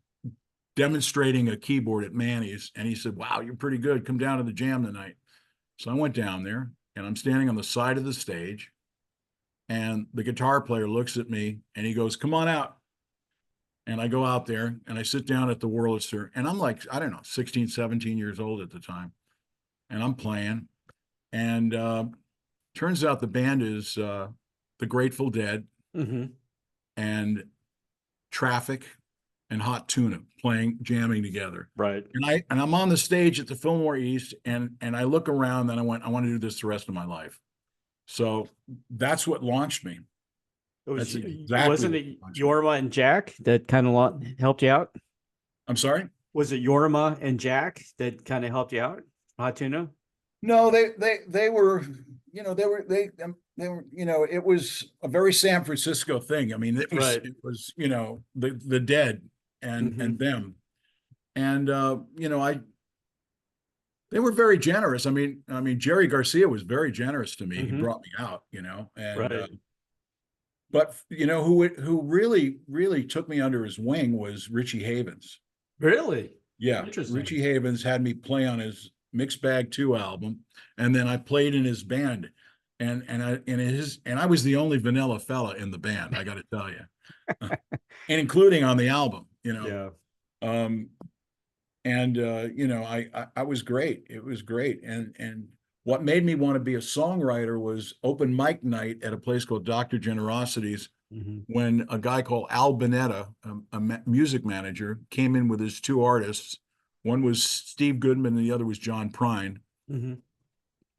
demonstrating a keyboard at Manny's, and he said, "Wow, you're pretty good. Come down to the jam tonight." So I went down there, and I'm standing on the side of the stage, and the guitar player looks at me, and he goes, "Come on out." And I go out there, and I sit down at the Wurlitzer, and I'm like, I don't know, 16, 17 years old at the time, and I'm playing, and turns out the band is the Grateful Dead and Traffic and Hot Tuna jamming together. Right. And I'm on the stage at the Fillmore East, and I look around, and I want to do this the rest of my life. So that's what launched me. Wasn't what it launched me. Yorma and Jack that kind of helped you out? I'm sorry? Was it Yorma and Jack that kind of helped you out? Hot Tuna? No, they were, it was a very San Francisco thing. I mean, it was, the Dead and them. And they were very generous. I mean, Jerry Garcia was very generous to me. He brought me out, and but who really took me under his wing was Richie Havens. Really? Yeah. Interesting. Richie Havens had me play on his Mixed Bag 2 album, and then I played in his band, and I was the only vanilla fella in the band, I got to tell you, and including on the album, Yeah. I was great. It was great, and what made me want to be a songwriter was open mic night at a place called Dr. Generosity's, when a guy called Al Bonetta, a music manager, came in with his 2 artists. One was Steve Goodman, and the other was John Prine. And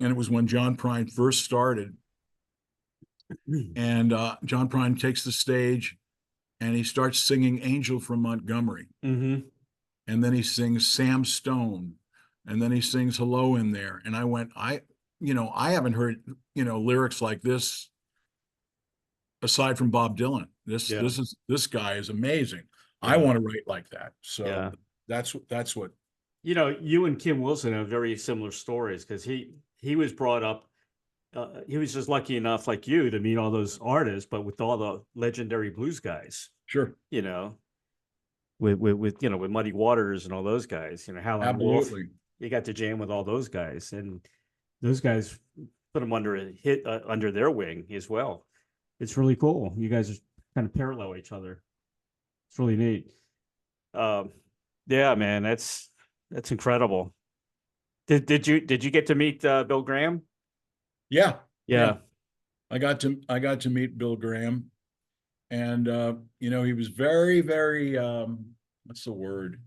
it was when John Prine first started. And John Prine takes the stage, and he starts singing Angel from Montgomery. And then he sings Sam Stone. And then he sings Hello in There. And I went, I haven't heard, lyrics like this aside from Bob Dylan. This guy is amazing. Yeah. I want to write like that. So that's what. You and Kim Wilson have very similar stories, because he was brought up, he was just lucky enough, like you, to meet all those artists, but with all the legendary blues guys. Sure. With Muddy Waters and all those guys, Howlin' Wolf. You got to jam with all those guys, and those guys put them under their wing as well. It's really cool. You guys kind of parallel each other. It's really neat. Yeah, man, that's incredible. Did you get to meet Bill Graham? Yeah. I got to meet Bill Graham, and he was very, very what's the word?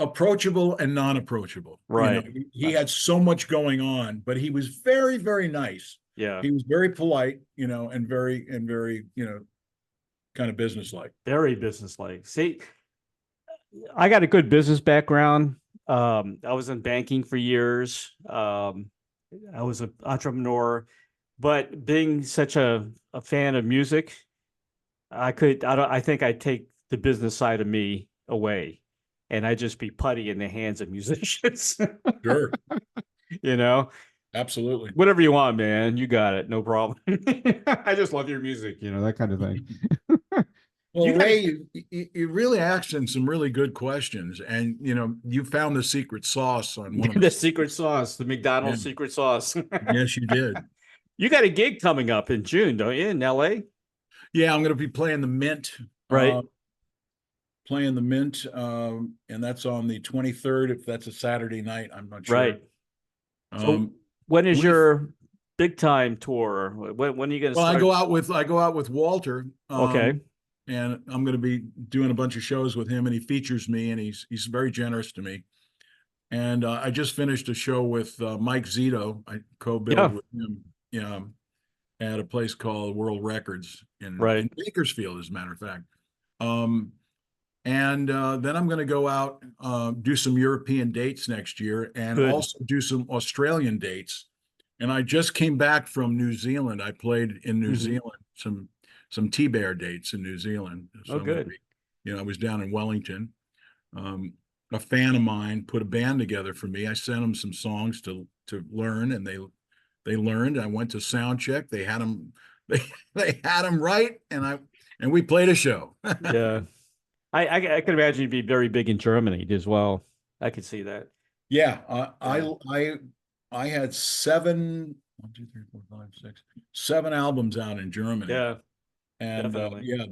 Approachable and non-approachable. Right. He had so much going on, but he was very, very nice. Yeah. He was very polite, and very, kind of businesslike. Very businesslike. See, I got a good business background. I was in banking for years. I was an entrepreneur, but being such a fan of music, I think I'd take the business side of me away, and I'd just be putty in the hands of musicians. Sure. Absolutely. Whatever you want, man. You got it. No problem. I just love your music. That kind of thing. Well, You gotta Ray, you really asked him some really good questions, and you found the secret sauce on one of the the. secret sauce, the Yeah. McDonald's secret sauce. Yes, you did. You got a gig coming up in June, don't you, in LA? Yeah, I'm going to be playing the Mint. Right. Playing the Mint, and that's on the 23rd. If that's a Saturday night, I'm not sure. Right. So Um, when is we- your big time tour? When are you going to well, start? I go out with Walter. Okay. And I'm going to be doing a bunch of shows with him, and he features me, and he's very generous to me. And I just finished a show with Mike Zito. I co-billed Yeah. with him, at a place called World Records Right. in Bakersfield, as a matter of fact. And then I'm going to go out, do some European dates next year, and Good. also do some Australian dates. And I just came back from New Zealand. I played in New Zealand some T-Bear dates in New Zealand. So Oh, good. I was down in Wellington. A fan of mine put a band together for me. I sent them some songs to learn, and they learned. I went to sound check. They had them they had them right, and we played a show. Yeah. I can imagine you'd be very big in Germany as well. I could see that. Yeah, I had 7 albums out in Germany. Yeah. And definitely. yeah,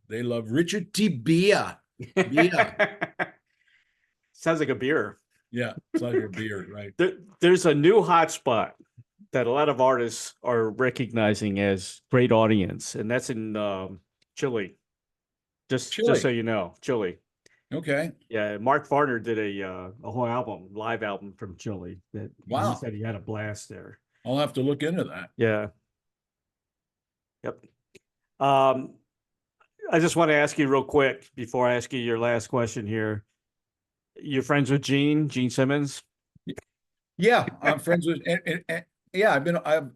they love Richard T. Beer. Sounds like a beer. Yeah, it's like a beer, right? There's a new hotspot that a lot of artists are recognizing as great audience, and that's in Chile. Just so you know, Chile. Okay. Yeah, Mark Farner did a whole live album from Chile. That Wow. he said he had a blast there. I'll have to look into that. Yeah. Yep. I just want to ask you real quick before I ask you your last question here. You're friends with Gene Simmons? Yeah, I'm friends with yeah,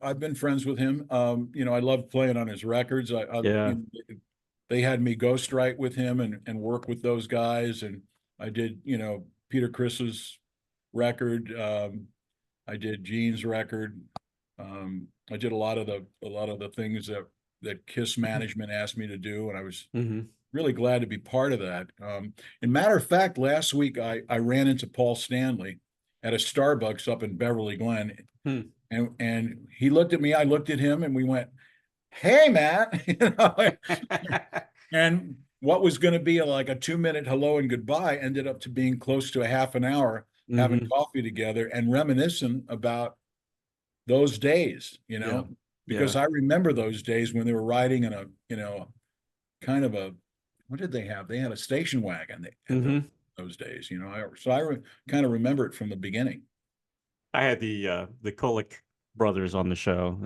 I've been friends with him. I love playing on his records. Yeah. They had me ghostwrite with him and work with those guys, and I did Peter Criss's record. I did Gene's record. I did a lot of the things that Kiss management asked me to do, and I was really glad to be part of that. And matter of fact, last week I ran into Paul Stanley at a Starbucks up in Beverly Glen, and he looked at me, I looked at him, and we went, "Hey, Matt," and what was going to be like a 2-minute hello and goodbye ended up to being close to a half an hour having coffee together and reminiscing about those days, because I remember those days when they were riding in a, kind of a, what did they have? They had a station wagon those days, so I kind of remember it from the beginning. I had the Kolick brothers on the show.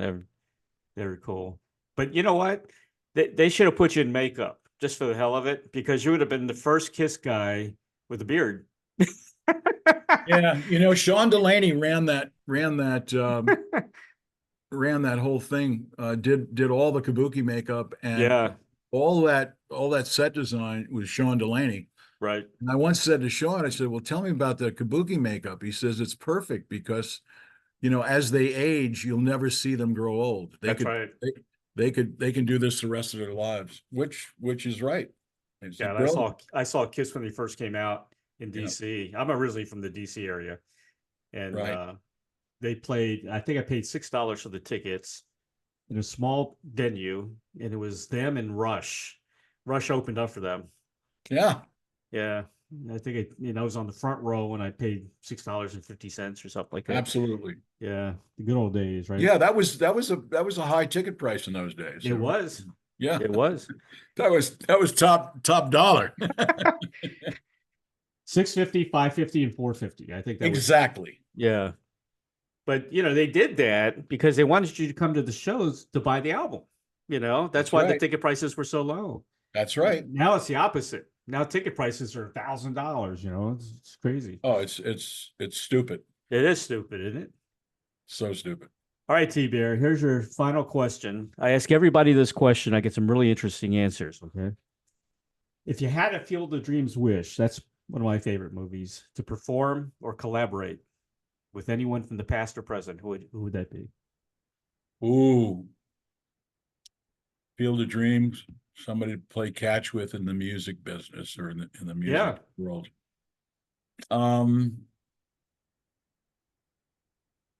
They were cool. But you know what? They should have put you in makeup just for the hell of it, because you would have been the first Kiss guy with a beard. Yeah, Sean Delaney ran that whole thing, did all the kabuki makeup, and all that set design was Sean Delaney. Right. And I once said to Sean, I said, "Well, tell me about the kabuki makeup." He says it's perfect because, as they age, you'll never see them grow old. That's right. They can do this the rest of their lives, which is right. Yeah, I saw Kiss when they first came out in DC. I'm originally from the DC area, and they played. I think I paid $6 for the tickets in a small venue, and it was them and Rush. Rush opened up for them. Yeah. Yeah. I think I was on the front row, and I paid $6.50 or something like that. Absolutely. Yeah, the good old days, right? Yeah, that was a high ticket price in those days. It was. Yeah, it was. that was top dollar. $6.50, $5.50, and $4.50. I think that exactly. Yeah, but they did that because they wanted you to come to the shows to buy the album. That's why the ticket prices were so low. That's right. Now it's the opposite. Now ticket prices are $1,000. It's crazy. Oh, it's stupid. It is stupid, isn't it? So stupid. All right, T-Bear, here's your final question. I ask everybody this question. I get some really interesting answers. Okay. If you had a Field of Dreams wish, that's one of my favorite movies, to perform or collaborate with anyone from the past or present, who would that be? Ooh. Field of Dreams. somebody to play catch with in the music business or in the music Yeah. world.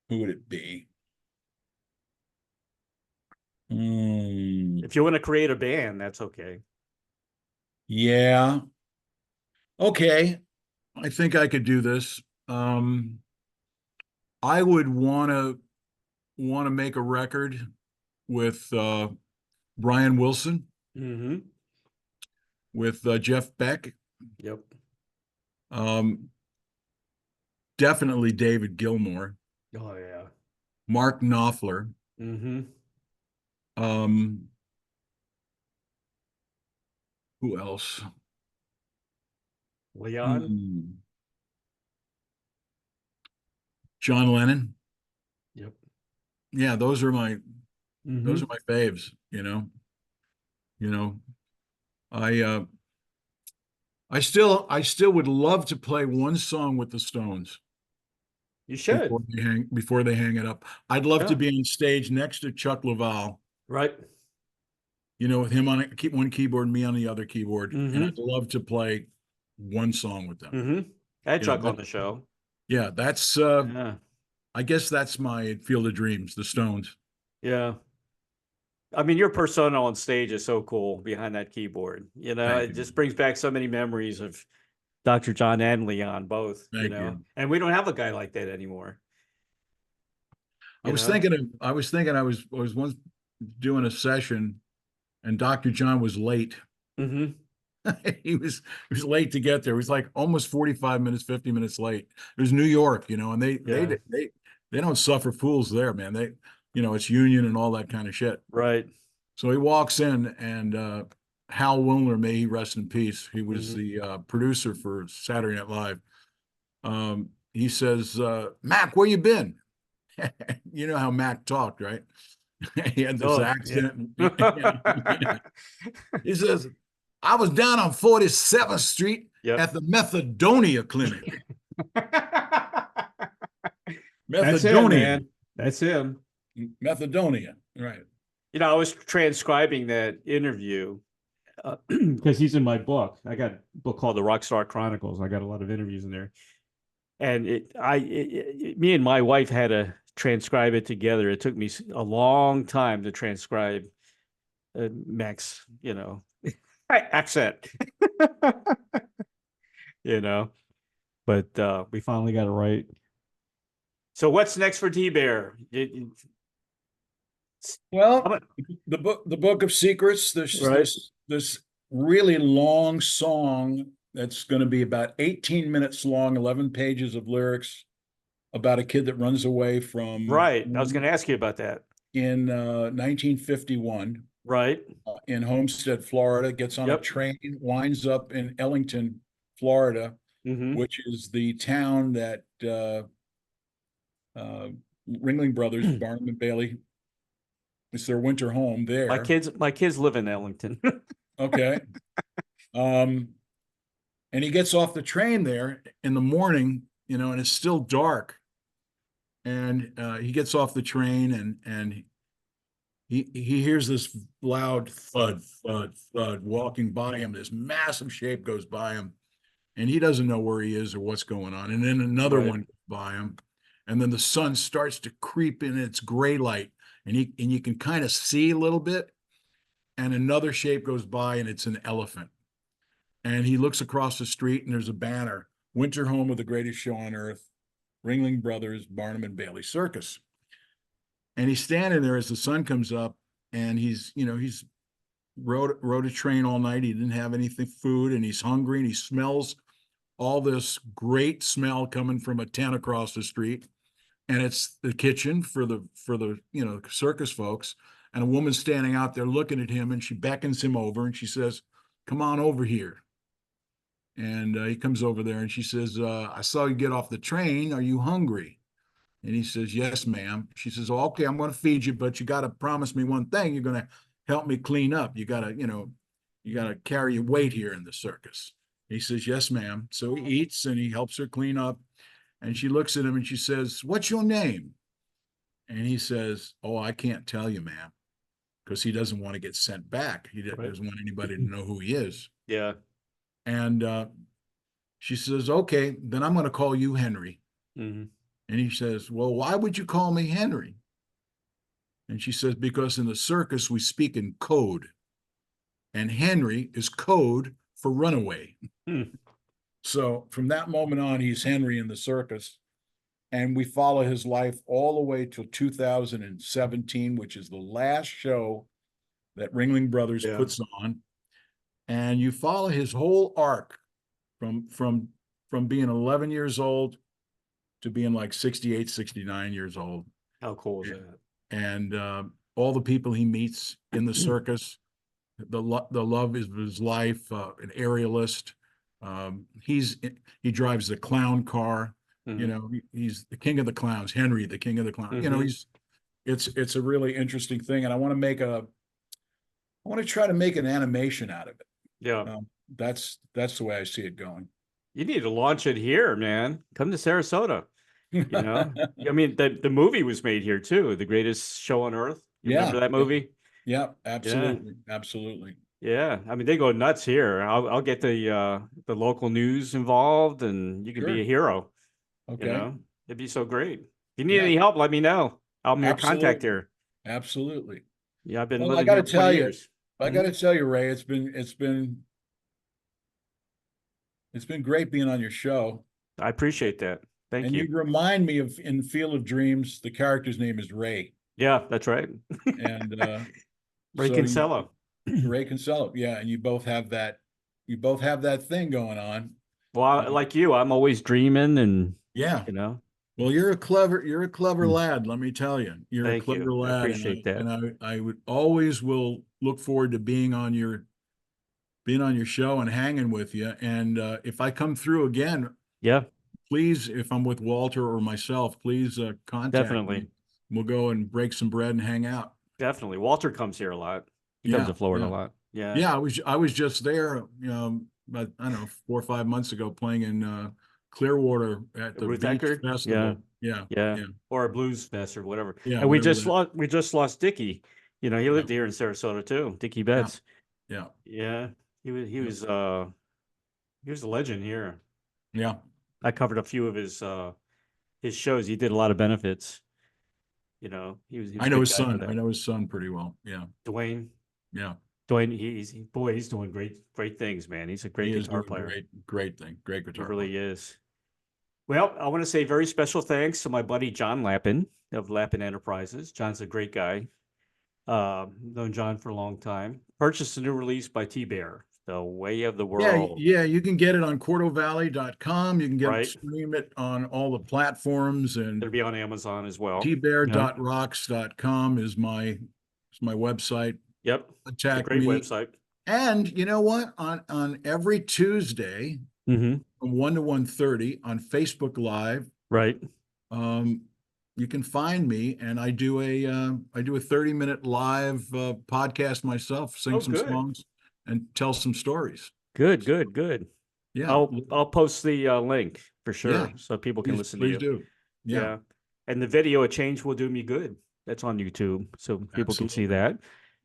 Who would it be? If you want to create a band, that's okay. Yeah. Okay. I think I could do this. I would want to make a record with Brian Wilson, Mm-hmm. with Jeff Beck, Yep. definitely David Gilmour, Oh yeah. Mark Knopfler. Mm-hmm. Who else? Leon. John Lennon. Yep. Yeah, those are my Mm-hmm. faves, I I still would love to play one song with the Stones You should. before they hang it up. I'd love to Yeah. be on stage next to Chuck Leavell, Right. with him on one keyboard, me on the other keyboard, and Mm-hmm. I'd love to play one song with them. Mm-hmm. I had You know, Chuck on the show. Yeah, that's Yeah. I guess that's my field of dreams, the Stones. Yeah. I mean, your persona on stage is so cool behind that keyboard. Thank It you. just brings back so many memories of Dr. John and Leon both, Thank you. and we don't have a guy like that anymore. I was thinking I was once doing a session and Dr. John was late. Mm-hmm. he was late to get there. He was like almost 45 minutes, 50 minutes late. It was New York, and they don't suffer fools there, man. They, it's union and all that kind of shit. Right. So he walks in and Hal Wilner, may he rest in peace. He was the producer for Saturday Night Live. He says, Mac, where you been? You know how Mac talked, right? He had this accent. Yeah. He says, I was down on 47th Street at the Methadonia Clinic. That's him, man. That's him. Methadonia, right. I was transcribing that interview because he's in my book. I got a book called The Rockstar Chronicles. I got a lot of interviews in there. And me and my wife had to transcribe it together. It took me a long time to transcribe Mac's, accent, but we finally got it right. So what's next for T-Bear? Well, the book of secrets, this really long song that's going to be about 18 minutes long, 11 pages of lyrics about a kid that runs away from. Right. I was going to ask you about that. In 1951. Right. In Homestead, Florida, gets on a train, winds up in Ellington, Florida, which is the town that Ringling Brothers, Barnum and Bailey, it's their winter home there. My kids live in Ellington. Okay. And he gets off the train there in the morning, and it's still dark. And he gets off the train and he hears this loud thud, thud, thud walking by him. This massive shape goes by him, and he doesn't know where he is or what's going on. And then another one goes by him, and then the sun starts to creep in its gray light, and you can kind of see a little bit. And another shape goes by, and it's an elephant. And he looks across the street, and there's a banner: Winter Home of the Greatest Show on Earth, Ringling Brothers, Barnum and Bailey Circus. And he's standing there as the sun comes up, and he's rode a train all night. He didn't have anything, food, and he's hungry, and he smells all this great smell coming from a tent across the street. And it's the kitchen for the circus folks. And a woman's standing out there looking at him, and she beckons him over, and she says, "Come on over here." And he comes over there, and she says, "I saw you get off the train. Are you hungry?" And he says, "Yes, ma'am." She says, "Oh, okay, I'm going to feed you, but you got to promise me one thing. You're going to help me clean up. You got to carry your weight here in the circus." He says, "Yes, ma'am." So he eats and he helps her clean up. And she looks at him and she says, "What's your name?" And he says, "Oh, I can't tell you, ma'am." because he doesn't want to get sent back. He Right. doesn't want anybody to know who he is. Yeah. And she says, okay, then I'm going to call you Henry. Mm-hmm. And he says, well, why would you call me Henry? And she says, because in the circus, we speak in code. And Henry is code for runaway. So from that moment on, he's Henry in the circus. And we follow his life all the way till 2017, which is the last show that Ringling Brothers puts on. And you follow his whole arc from being 11 years old to being like 68, 69 years old. How cool is that? And all the people he meets in the circus, the love of his life, an aerialist. He drives the clown car. You know, he's the king of the clowns, Henry, the king of the clowns. You know, it's a really interesting thing. And I want to try to make an animation out of it. Yeah. That's the way I see it going. You need to launch it here, man. Come to Sarasota. You know, I mean, the movie was made here too. The Greatest Show on Earth. You remember that movie? Yeah, absolutely. Absolutely. Yeah. I mean, they go nuts here. I'll get the local news involved, and you can be a hero. Okay. You know, it'd be so great. If you need any help, let me know. I'm your contact here. Absolutely. Yeah, I've been Well, living I here got to 20 tell you, years. Ray, it's been great being on your show. I appreciate that. Thank you. And you remind me of in Field of Dreams, the character's name is Ray. Yeah, that's right. And Ray Kinsella. Ray Kinsella. Yeah, and you both have that thing going on. Well, like you, I'm always dreaming, and yeah, you know. Well, you're a clever lad, let me tell you. You're a clever lad. I appreciate that. And I would always will look forward to being on your show and hanging with you. And if I come through again, please, if I'm with Walter or myself, please contact me. We'll go and break some bread and hang out. Definitely. Walter comes here a lot. He comes to Florida a lot. Yeah. Yeah, I was just there, you know, but I don't know, 4 or 5 months ago, playing in Clearwater at the Beach Festival. Yeah. Or a blues fest or whatever. Yeah. And we just lost Dickie. You know, he lived here in Sarasota too. Dickie Betts. Yeah. He was a legend here. Yeah. I covered a few of his shows. He did a lot of benefits. You know, he was I know his son. I know his son pretty well. Yeah. Dwayne. Yeah. Dwayne, he's doing great things, man. He's a great guitar player. Great thing. Great guitar. He really is. Well, I want to say very special thanks to my buddy John Lappin of Lappin Enterprises. John's a great guy. Known John for a long time. Purchased a new release by T-Bear, The Way of the World. Yeah, you can get it on cordovalley.com. You can stream it on all the platforms, and it'll be on Amazon as well. tbear.rocks.com is my website. Yep. Attack great me. website. And you know what? On every Tuesday from 1 to 1:30 on Facebook Live. Right. You can find me, and I do a 30-minute live podcast myself, sing some songs and tell some stories. Good. Yeah. I'll post the link for sure, so people can listen to you. Please do. Yeah. And the video, A Change Will Do Me Good. That's on YouTube, so people can see that.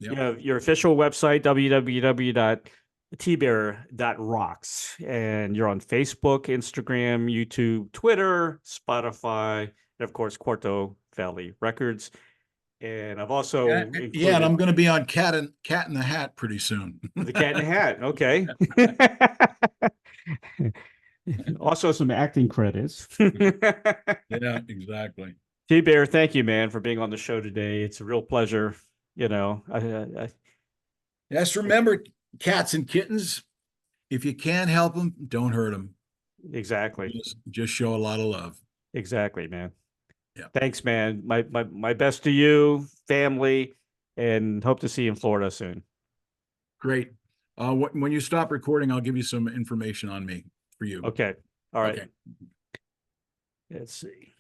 Yep. You have your official website, www.tbear.rocks, and you're on Facebook, Instagram, YouTube, Twitter, Spotify, and of course, Quarto Valley Records. And I've also and I'm going to be on Cat in the Hat pretty soon. The Cat in the Hat, okay. Also, some acting credits. Yeah, exactly. T-Bear, thank you, man, for being on the show today. It's a real pleasure. You know, yes, remember, cats and kittens, if you can't help them, don't hurt them. Exactly. Just show a lot of love. Exactly, man. Yeah. Thanks, man. My best to you, family, and hope to see you in Florida soon. Great. When you stop recording, I'll give you some information on me for you. Okay. All right. Okay. Let's see.